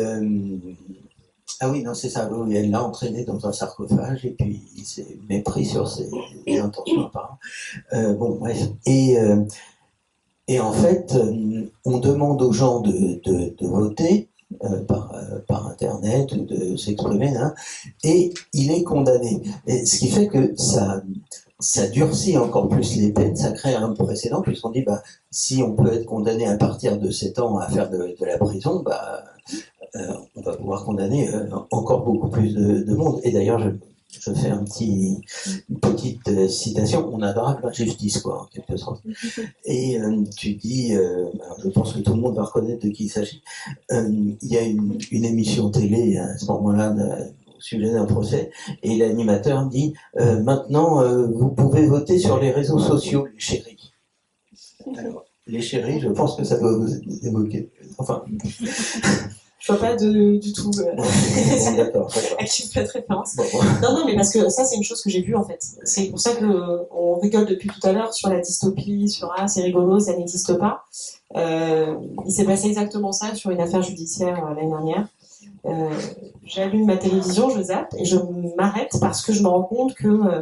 ah oui, non, c'est ça, oui, elle l'a entraîné dans un sarcophage, et puis il s'est mépris sur ses intentions, apparemment. Bon, bref. Et en fait, on demande aux gens de voter par Internet ou de s'exprimer, hein, et il est condamné. Et ce qui fait que ça durcit encore plus les peines, ça crée un précédent, puisqu'on dit, bah, si on peut être condamné à partir de 7 ans à faire de la prison, bah, on va pouvoir condamner encore beaucoup plus de monde. Et d'ailleurs, je fais une petite citation, on abrage la justice, quoi, en quelque sorte. Et tu dis, alors je pense que tout le monde va reconnaître de qui il s'agit, il y a une émission télé à ce moment-là au sujet d'un procès, et l'animateur dit, maintenant vous pouvez voter sur les réseaux sociaux, les chéris. Alors, les chéris, je pense que ça doit vous évoquer. Enfin... Je vois pas du tout Bon, d'accord. à qui vous faites référence. Bon. Non, mais parce que ça, c'est une chose que j'ai vue en fait. C'est pour ça qu'on rigole depuis tout à l'heure sur la dystopie, sur ah, c'est rigolo, ça n'existe pas. Il s'est passé exactement ça sur une affaire judiciaire l'année dernière. J'allume ma télévision, je zappe et je m'arrête parce que je me rends compte qu'il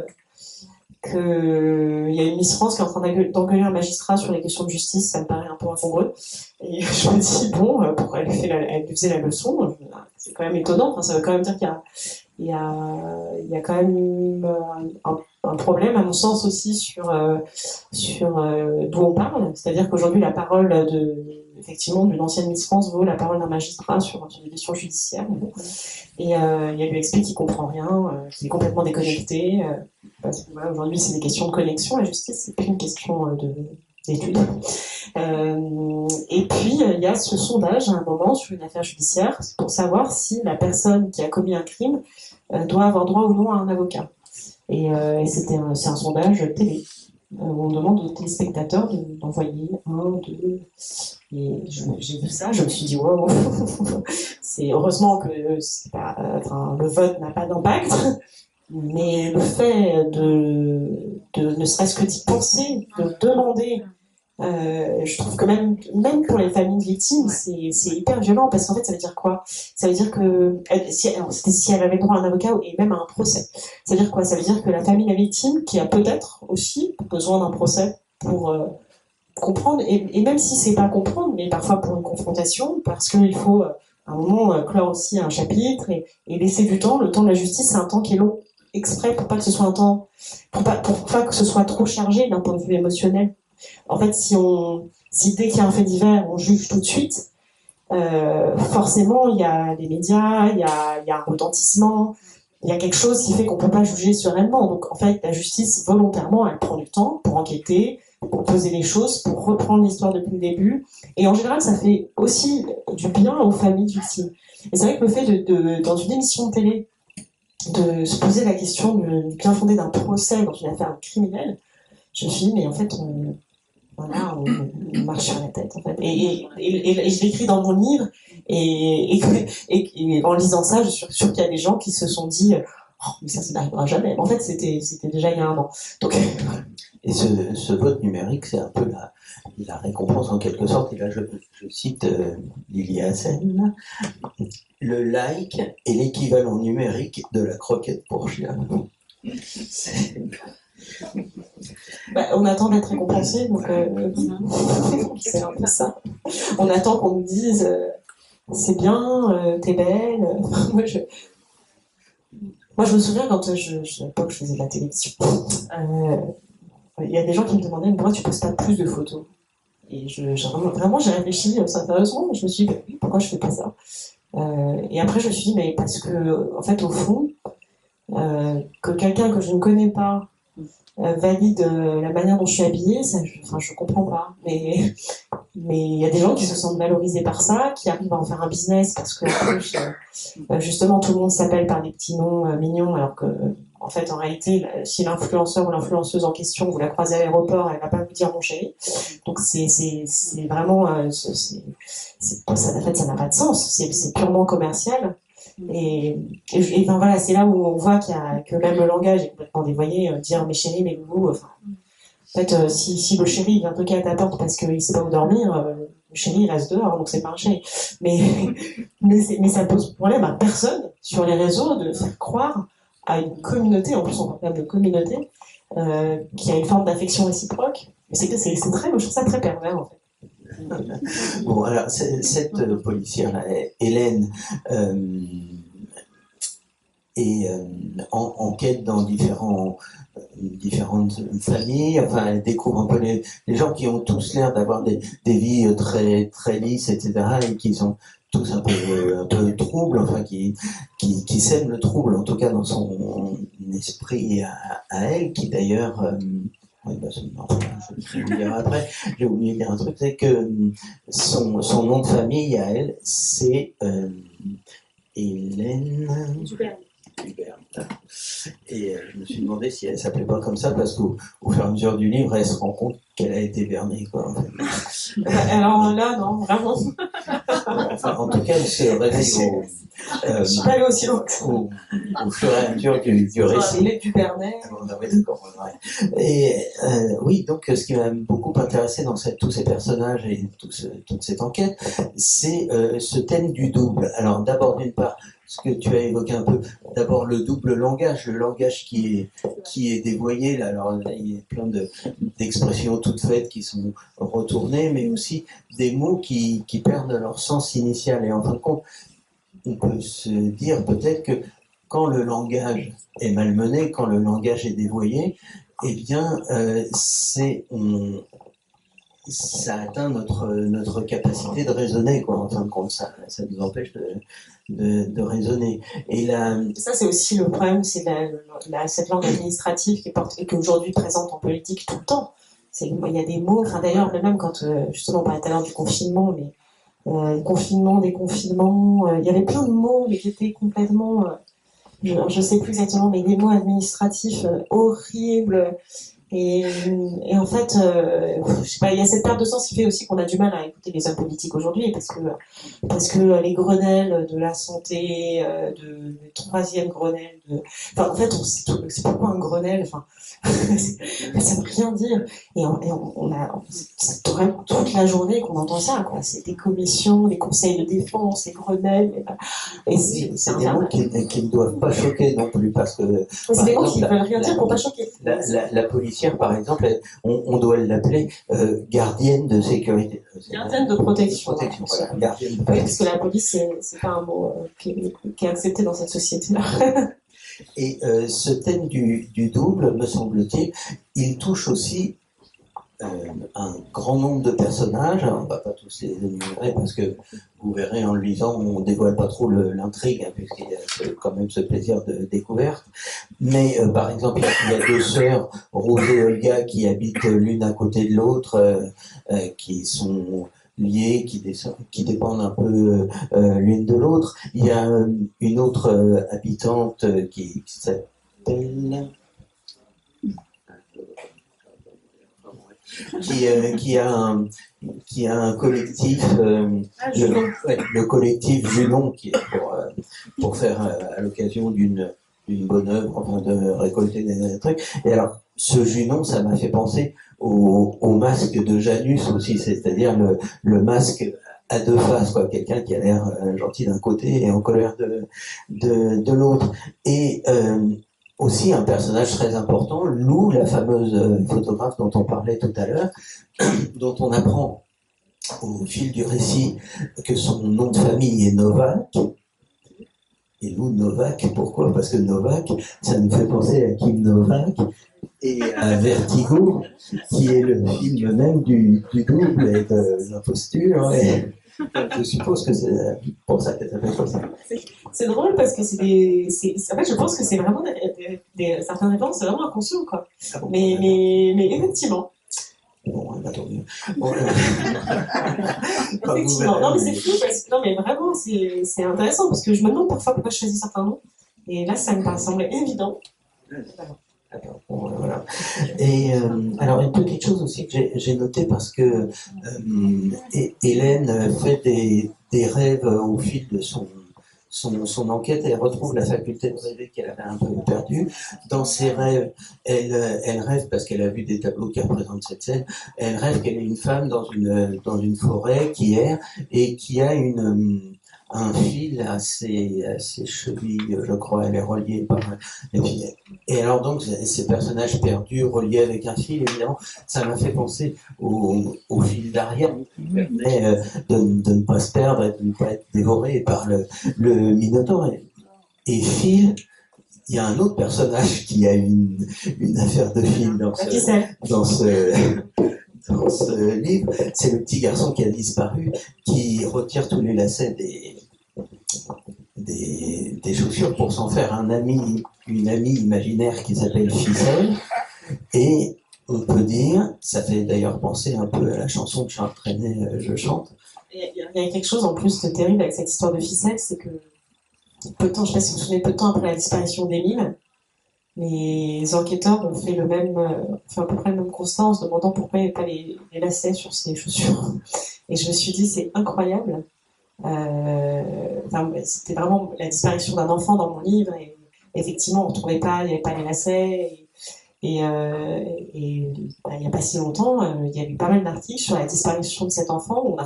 y a une Miss France qui est en train d'engueuler un magistrat sur les questions de justice, ça me paraît un peu incongru. Et je me dis, bon, pourquoi elle lui faisait la leçon? C'est quand même étonnant, enfin, ça veut quand même dire qu'il y a quand même un problème, à mon sens, aussi sur d'où on parle. C'est-à-dire qu'aujourd'hui, la parole effectivement, d'une ancienne Miss France vaut la parole d'un magistrat sur des questions judiciaires. Et il lui explique qu'il comprend rien, qu'il est complètement déconnecté. Parce que voilà, aujourd'hui, c'est des questions de connexion, la justice, c'est plus une question d'études. Et puis, il y a ce sondage à un moment sur une affaire judiciaire pour savoir si la personne qui a commis un crime doit avoir droit ou non à un avocat. Et c'est un sondage télé. Où on demande aux téléspectateurs d'envoyer 1, 2... Et j'ai vu ça, je me suis dit, wow, c'est heureusement que le vote n'a pas d'impact, mais le fait de ne serait-ce que d'y penser, de demander, je trouve que même pour les familles de victimes, c'est hyper violent, parce qu'en fait, ça veut dire quoi? Ça veut dire que si elle avait droit à un avocat et même à un procès, ça veut dire quoi? Ça veut dire que la famille de la victime, qui a peut-être aussi besoin d'un procès pour comprendre, et même si c'est pas comprendre, mais parfois pour une confrontation, parce qu'il faut à un moment clore aussi un chapitre et laisser du temps. Le temps de la justice, c'est un temps qui est long, exprès pour pas que ce soit un temps, pour pas que ce soit trop chargé d'un point de vue émotionnel. En fait, si dès qu'il y a un fait divers, on juge tout de suite, forcément, il y a les médias, il y a un retentissement, il y a quelque chose qui fait qu'on peut pas juger sereinement. Donc, en fait, la justice, volontairement, elle prend du temps pour enquêter, pour poser les choses, pour reprendre l'histoire depuis le début. Et en général, ça fait aussi du bien aux familles victimes. Et c'est vrai que le fait dans une émission de télé, de se poser la question du bien fondé d'un procès dans une affaire criminelle, je me suis dit, mais en fait, on marche sur la tête, en fait. Et je l'écris dans mon livre, et en lisant ça, je suis sûre qu'il y a des gens qui se sont dit, oh, mais ça n'arrivera jamais. En fait, c'était déjà il y a 1 an. Donc, et ce vote numérique, c'est un peu la récompense en quelque sorte. Et là, je cite Lily Hassen, le like est l'équivalent numérique de la croquette pour chien. On attend d'être récompensé, donc c'est un peu ça. On attend qu'on nous dise c'est bien, t'es belle. Moi, je me souviens quand à l'époque je faisais de la télévision. Il y a des gens qui me demandaient pourquoi tu postes pas plus de photos. Et vraiment, j'ai réfléchi sérieusement. Je me suis dit oui, pourquoi je fais pas ça. Et après, je me suis dit mais parce que en fait, au fond, que quelqu'un que je ne connais pas valide la manière dont je suis habillée, ça, je comprends pas. Mais il y a des gens qui se sentent valorisés par ça, qui arrivent à en faire un business parce que en plus, justement, tout le monde s'appelle par des petits noms mignons, alors que, en fait, en réalité, si l'influenceur ou l'influenceuse en question, vous la croisez à l'aéroport, elle va pas vous dire mon chéri. Donc c'est vraiment, en fait, ça n'a pas de sens. C'est purement commercial. Et enfin, voilà, c'est là où on voit que même le langage est complètement dévoyé. Dire mes chéris, mes loulous, enfin, en fait, si le chéri vient toquer à ta porte parce qu'il sait pas où dormir, le chéri il reste dehors, donc c'est pas un chéri. Mais ça pose problème à personne sur les réseaux de faire croire à une communauté, en plus on parle même de communauté, qui a une forme d'affection réciproque. C'est très, je trouve ça très pervers en fait. Bon, alors, cette policière-là, Hélène, est en quête dans différentes familles. Enfin, elle découvre un peu les gens qui ont tous l'air d'avoir des vies très, très lisses, etc., et qui sont tous un peu troubles, enfin, qui sèment le trouble, en tout cas dans son esprit à elle, qui d'ailleurs... oui, bah, je vais vous dire après. J'ai oublié de dire un truc, c'est que son nom de famille à elle, c'est Hélène Hubert. Et je me suis demandé si elle s'appelait pas comme ça, parce qu'au fur et à mesure du livre, elle se rend compte qu'elle a été bernée, quoi. En fait. Alors là, non, vraiment. Enfin, en tout cas, elle se réveille je suis pas allée aussi loin. Au fur et à mesure du récit. Du Bernet. Et oui, donc ce qui m'a beaucoup intéressé dans tous ces personnages et toute cette enquête, c'est ce thème du double. Alors d'abord, d'une part, ce que tu as évoqué un peu, d'abord le double langage, le langage qui est dévoyé. Là, alors il y a plein d'expressions toutes faites qui sont retournées, mais aussi des mots qui perdent leur sens initial. Et en fin de compte, on peut se dire peut-être que quand le langage est malmené, quand le langage est dévoyé, eh bien, ça atteint notre capacité de raisonner, quoi. En fin de compte, ça nous empêche de raisonner. Et ça, c'est aussi le problème, c'est cette langue administrative qui est aujourd'hui présente en politique tout le temps. Il y a des mots, enfin d'ailleurs, même quand, justement, on parlait tout à l'heure du confinement, mais confinement, déconfinement, il y avait plein de mots, mais qui étaient complètement, je sais plus exactement, mais des mots administratifs horribles. Et en fait, je sais pas, il y a cette perte de sens qui fait aussi qu'on a du mal à écouter les hommes politiques aujourd'hui, parce que les Grenelles de la santé, le troisième Grenelle, enfin, en fait, c'est pourquoi un Grenelle, enfin, ça veut rien dire. C'est vraiment toute la journée qu'on entend ça, quoi. C'est des commissions, des conseils de défense, des Grenelles, et c'est des mots qui ne doivent pas choquer non plus, parce que... C'est des mots qui ne veulent rien dire pour pas choquer. La policière, par exemple, on doit l'appeler gardienne de sécurité. Gardienne de protection. Voilà, gardienne de protection. Oui, parce que la police, c'est pas un mot qui est accepté dans cette société-là. Et ce thème du double, me semble-t-il, il touche aussi un grand nombre de personnages. Alors, on ne va pas tous les énumérer parce que vous verrez en le lisant, on ne dévoile pas trop l'intrigue, hein, puisqu'il y a quand même ce plaisir de découverte. Mais par exemple, il y a deux sœurs, Rose et Olga, qui habitent l'une à côté de l'autre, qui sont liées, qui dépendent un peu l'une de l'autre. Il y a une autre habitante qui s'appelle... qui a un collectif, le collectif Junon, qui est pour faire à l'occasion d'une bonne œuvre, enfin, de récolter des trucs. Et alors, ce Junon, ça m'a fait penser au masque de Janus aussi, c'est-à-dire le masque à deux faces, quoi, quelqu'un qui a l'air gentil d'un côté et en colère de l'autre. Et aussi un personnage très important, Lou, la fameuse photographe dont on parlait tout à l'heure, dont on apprend au fil du récit que son nom de famille est Novak. Et Lou Novak, pourquoi? Parce que Novak, ça nous fait penser à Kim Novak et à Vertigo, qui est le film même du double et de l'imposture. Je suppose que c'est pour ça qu'elle s'appelle comme ça. C'est drôle parce que en fait, je pense que c'est vraiment certaines références, c'est vraiment inconscient, quoi. Ah bon, Mais effectivement. Bon, elle va tourner. Bon, Effectivement. Non, mais c'est fou parce que, non, mais vraiment, c'est intéressant parce que je me demande parfois pourquoi je choisis certains noms. Et là, ça me semblait évident. D'accord, bon, voilà. Et alors, une petite chose aussi que j'ai noté parce que Hélène fait des rêves au fil de son enquête. Elle retrouve la faculté de rêver qu'elle avait un peu perdue. Dans ses rêves, elle rêve, parce qu'elle a vu des tableaux qui représentent cette scène, elle rêve qu'elle est une femme dans une forêt qui erre et qui a un fil à ses chevilles, je crois, elle est reliée par... Et alors donc, ces personnages perdus, reliés avec un fil, évidemment, ça m'a fait penser au fil d'Ariane, qui permet de ne pas se perdre et de ne pas être dévoré par le Minotaure. Et fil, il y a un autre personnage qui a une affaire de fil dans ce livre, c'est le petit garçon qui a disparu, qui retire tous les lacets des chaussures pour s'en faire une amie imaginaire qui s'appelle Ficelle. Et on peut dire, ça fait d'ailleurs penser un peu à la chanson de Charles Trenet, Je chante. Il y a quelque chose en plus de terrible avec cette histoire de Ficelle, c'est que peu de temps, je ne sais pas si vous vous souvenez, peu de temps après la disparition d'Émile, les enquêteurs ont fait à peu près le même constat en se demandant pourquoi il n'y avait pas les lacets sur ses chaussures. Et je me suis dit, c'est incroyable. C'était vraiment la disparition d'un enfant dans mon livre. Et effectivement, on ne retrouvait pas, il n'y avait pas les lacets. Et il n'y a pas si longtemps, il y a eu pas mal d'articles sur la disparition de cet enfant où on a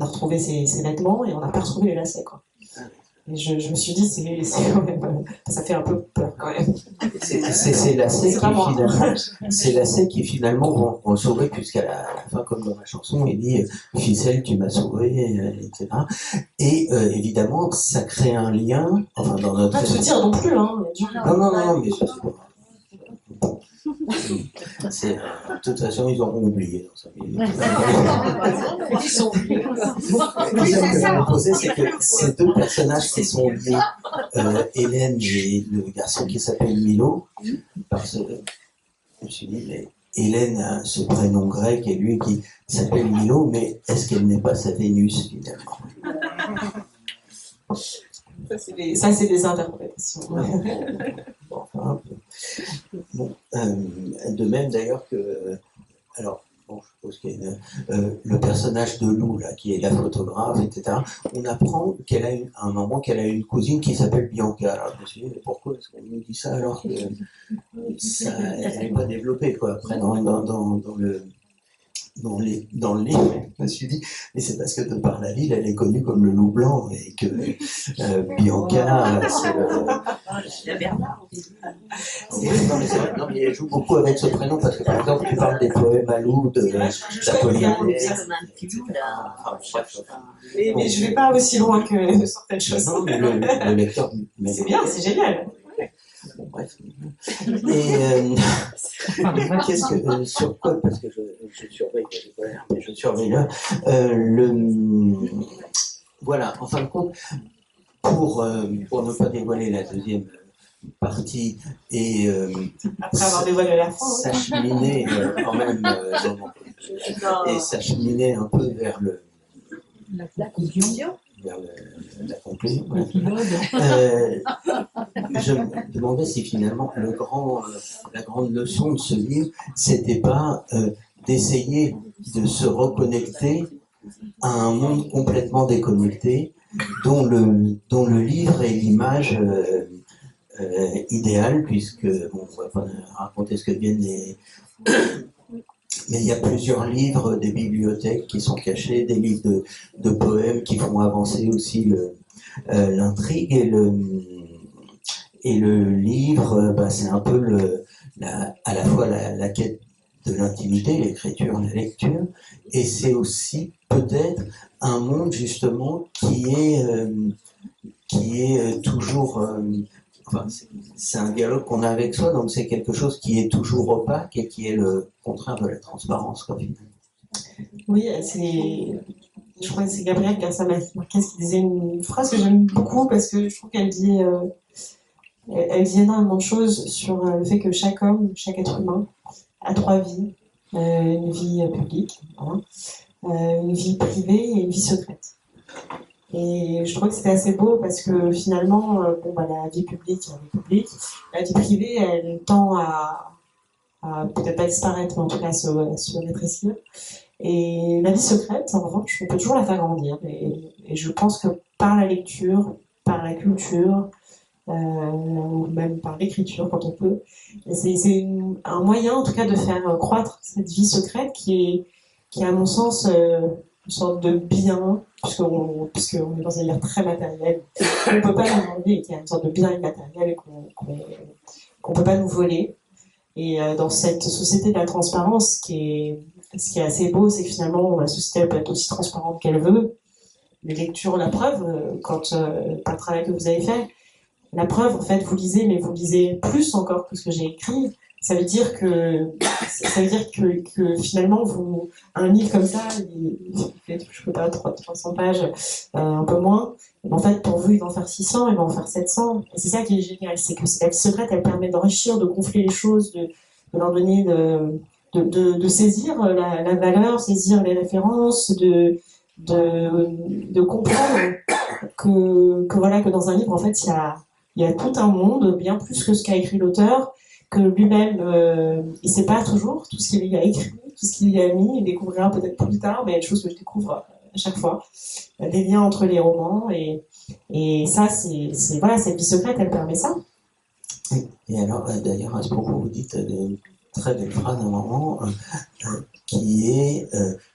retrouvé ses vêtements et on n'a pas retrouvé les lacets, quoi. Et je me suis dit, c'est quand même, ça fait un peu peur quand même. C'est ces lacets qui finalement vont le sauver, puisqu'à la fin, comme dans la chanson, il dit Ficelle, tu m'as sauvé, etc. Et évidemment, ça crée un lien. Enfin, dans notre. Pas de se dire non plus, hein. Non, mais ça, c'est. De toute façon, ils auront oublié dans sa vie. Ils sont oubliés. La question que je me posais, c'est que ces deux personnages qui sont liés, Hélène et le garçon qui s'appelle Milo, parce que je me suis dit, mais Hélène a ce prénom grec et lui qui s'appelle Milo, mais est-ce qu'elle n'est pas sa Vénus finalement? Ça, c'est des interprétations. Bon, enfin, un peu. Bon, de même d'ailleurs que. Alors, bon, je suppose qu'il y a le personnage de Lou, là, qui est la photographe, etc. On apprend qu'elle a à un moment qu'elle a une cousine qui s'appelle Bianca. Alors, je me suis dit, mais pourquoi est-ce qu'on nous dit ça alors que ça, elle n'est pas développée, quoi. Après, dans le livre, je me suis dit, mais c'est parce que de par la ville, elle est connue comme le loup blanc et que Bianca, c'est Il y a Bernard aussi. Non, mais c'est vrai, non, mais elle joue beaucoup avec ce prénom parce que par exemple, tu parles des poèmes à loup d'Apollinaire. Mais je ne vais pas aussi loin que certaines choses. Non, mais le lecteur. C'est bien, c'est génial. Bon, bref. Et qu'est-ce que sur quoi, parce que je surveille, mais je surveille là. Voilà, en fin de compte, pour ne pas dévoiler la deuxième partie et après avoir dévoilé la fin, s'acheminer quand même et s'acheminer un peu vers la conclusion. Vers la conclusion. Je me demandais si finalement la grande leçon de ce livre, c'était pas d'essayer de se reconnecter à un monde complètement déconnecté, dont le livre est l'image idéale, puisque bon, on va pas raconter ce que deviennent les. Mais il y a plusieurs livres des bibliothèques qui sont cachés, des livres de poèmes qui font avancer aussi l'intrigue, et le livre, c'est un peu à la fois la quête de l'intimité, l'écriture, la lecture, et c'est aussi peut-être un monde justement qui est toujours. Enfin, c'est un dialogue qu'on a avec soi, donc c'est quelque chose qui est toujours opaque et qui est le contraire de la transparence, quoi, finalement. Oui, je crois que c'est Gabrielle Garcia Marquez qui disait une phrase que j'aime beaucoup parce que je trouve qu'elle dit, elle dit énormément de choses sur le fait que chaque homme, chaque être humain a 3 vies. Une vie publique, hein, une vie privée et une vie secrète. Et je trouve que c'était assez beau parce que finalement, la vie publique, la vie privée, elle tend à peut-être pas disparaître, mais en tout cas à se rétrécir. Et la vie secrète, en revanche, on peut toujours la faire grandir. Et je pense que par la lecture, par la culture, ou même par l'écriture quand on peut, c'est un moyen en tout cas de faire croître cette vie secrète qui est à mon sens une sorte de bien, puisqu'on est dans un univers très matériel, qu'on ne peut pas nous demander, et qu'il y a une sorte de bien immatériel et qu'on ne peut pas nous voler. Et dans cette société de la transparence, ce qui est assez beau, c'est que finalement la société elle peut être aussi transparente qu'elle veut. Les lectures, la preuve, par le travail que vous avez fait, la preuve, en fait, vous lisez, mais vous lisez plus encore que ce que j'ai écrit. Ça veut dire que finalement, un livre comme ça, il fait, je peux pas, 300 pages, un peu moins. En fait, pour vous, il va en faire 600, il va en faire 700. Et c'est ça qui est génial, c'est que la vie secrète, elle permet d'enrichir, de gonfler les choses, de leur donner, de saisir la valeur, saisir les références, de comprendre que dans un livre, en fait, il y a tout un monde, bien plus que ce qu'a écrit l'auteur, que lui-même, il ne sait pas toujours tout ce qu'il y a écrit, tout ce qu'il y a mis, il découvrira peut-être plus tard, mais il y a des choses que je découvre à chaque fois, des liens entre les romans, et ça, cette vie secrète, elle permet ça. Et alors, d'ailleurs, à ce propos, vous dites une très belle phrase à un moment, qui est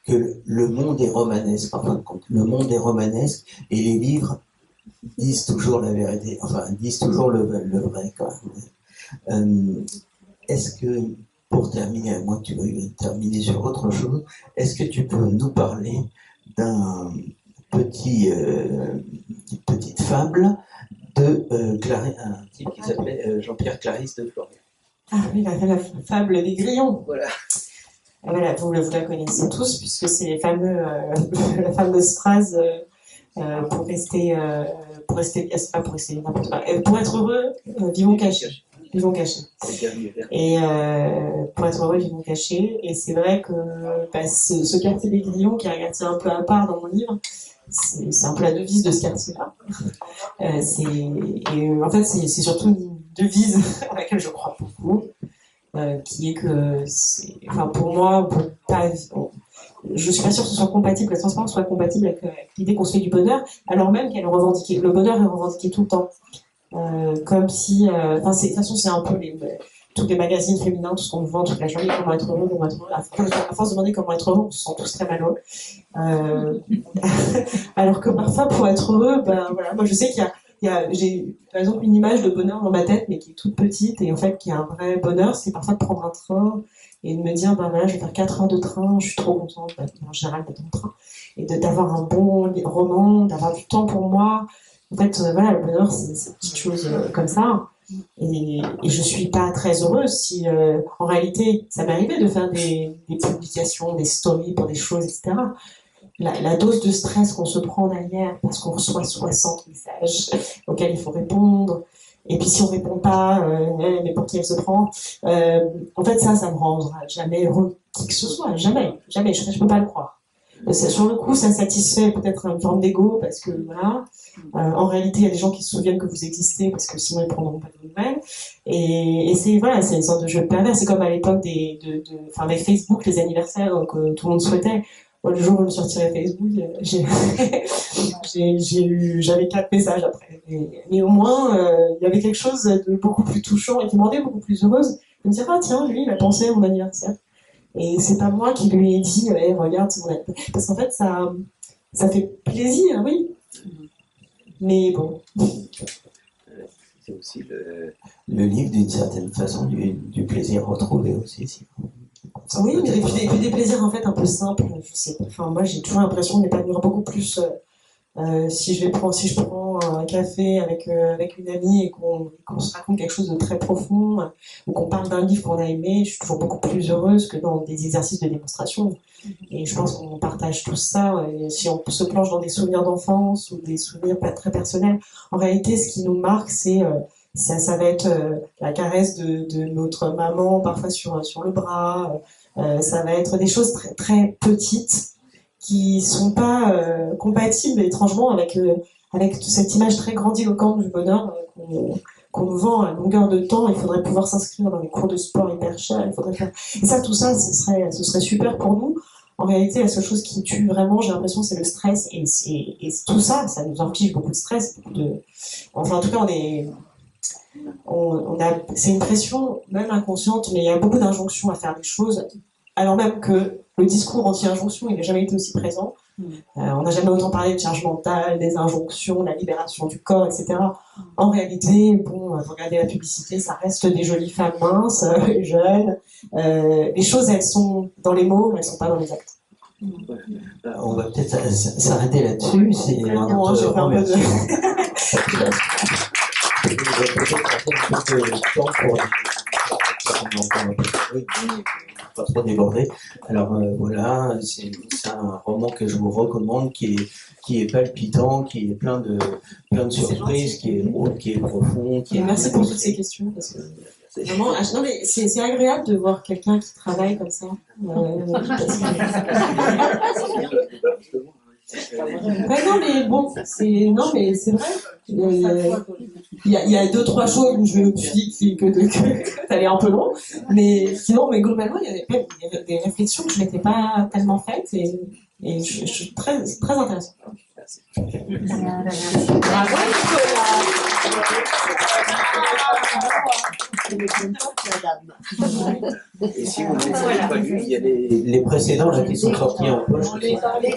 que le monde est romanesque, en fin de compte. Le monde est romanesque, et les livres disent toujours la vérité, enfin, disent toujours le vrai, quand même. Est-ce que, pour terminer, à moins que tu veuilles terminer sur autre chose, est-ce que tu peux nous parler d'un petite fable de un type qui s'appelait Jean-Pierre Clarisse de Florian? Ah oui, la fable des grillons. Voilà. Voilà, vous la connaissez tous, puisque c'est la fameuse phrase pour être heureux, vivons cachés. Vivons cachés. Et pour être heureux, vivons cachés. Et c'est vrai que ce quartier des Grillons, qui est un quartier un peu à part dans mon livre, c'est un peu la devise de ce quartier-là. En fait, c'est surtout une devise à laquelle je crois beaucoup, qui est que, pour moi, je suis pas sûre que ce soit compatible, la transparence soit compatible avec l'idée qu'on se fait du bonheur, alors même qu'elle est revendiquée. Le bonheur est revendiqué tout le temps. Comme si, de toute façon, c'est un peu tous les magazines féminins, tout ce qu'on nous vend toute la journée, comment être heureux, à force de demander comment être heureux, on se sent tous très malheureux. Alors que parfois, pour être heureux, moi je sais j'ai par exemple une image de bonheur dans ma tête, mais qui est toute petite, et en fait, qui est un vrai bonheur, c'est parfois de prendre un train et de me dire, je vais faire 4 heures de train, je suis trop contente, en général, d'être en train, et d'avoir un bon roman, d'avoir du temps pour moi. En fait, le bonheur, c'est cette petite chose comme ça. Et je suis pas très heureuse si, en réalité, ça m'est arrivé de faire des publications, des stories pour des choses, etc. La dose de stress qu'on se prend derrière parce qu'on reçoit 60 messages auxquels il faut répondre, et puis si on répond pas, mais pour qui elle se prend, en fait, ça me rendra jamais heureux, qui que ce soit, jamais, je peux pas le croire. Sur le coup, ça satisfait peut-être une forme d'ego, parce que voilà, en réalité, il y a des gens qui se souviennent que vous existez, parce que sinon ils prendront pas de nouvelles. Et c'est une sorte de jeu pervers. C'est comme à l'époque avec Facebook, les anniversaires que tout le monde souhaitait. Moi, le jour où je me suis retirée Facebook, j'avais 4 messages après. Mais au moins, il y avait quelque chose de beaucoup plus touchant et qui me rendait beaucoup plus heureuse de me dire, tiens, lui, il a pensé à mon anniversaire. Et c'est pas moi qui lui ai dit, regarde, c'est mon anniversaire. Parce qu'en fait, ça fait plaisir, oui. Mais bon. C'est aussi le livre, d'une certaine façon, du plaisir retrouvé aussi. Oui, mais puis des plaisirs en fait un peu simples. Je sais pas. Enfin, moi, j'ai toujours l'impression d'épanouir beaucoup plus si je prends café avec une amie et qu'on se raconte quelque chose de très profond, ou qu'on parle d'un livre qu'on a aimé, je suis toujours beaucoup plus heureuse que dans des exercices de démonstration. Et je pense qu'on partage tous ça. Et si on se plonge dans des souvenirs d'enfance ou des souvenirs pas très personnels, en réalité, ce qui nous marque, c'est ça va être la caresse de notre maman, parfois sur le bras. Ça va être des choses très, très petites qui sont pas compatibles étrangement avec cette image très grandiloquente du bonheur qu'on nous vend à longueur de temps. Il faudrait pouvoir s'inscrire dans les cours de sport hyper chers. Il faudrait faire... Et ça, tout ça, ce serait super pour nous. En réalité, la seule chose qui tue vraiment, j'ai l'impression, c'est le stress. Et tout ça, ça nous inflige beaucoup de stress. Enfin, en tout cas, c'est une pression, même inconsciente, mais il y a beaucoup d'injonctions à faire des choses, alors même que le discours anti-injonction, il n'a jamais été aussi présent. On n'a jamais autant parlé de charge mentale, des injonctions, la libération du corps, etc. En réalité, bon, vous regardez la publicité, ça reste des jolies femmes minces, jeunes. Les choses, elles sont dans les mots, mais elles ne sont pas dans les actes. On va peut-être s'arrêter là-dessus. C'est un Pardon, j'ai fait un peu de... Pas trop débordé. Alors voilà, c'est un roman que je vous recommande, qui est palpitant, qui est plein de surprises, qui est drôle, qui est profond, qui est... Merci pour toutes ces questions, parce que c'est vraiment... Non, mais c'est agréable de voir quelqu'un qui travaille comme ça. Ouais, non, mais bon, c'est vrai. Il y a 2-3 choses où je me suis dit que ça allait un peu long, mais sinon, mais globalement, il y avait des réflexions que je m'étais pas tellement faites et je suis très, très intéressante. Bravo, Et si vous ne les avez pas lus, il y a les précédents là, qui sont sortis en poche. On les a déjà.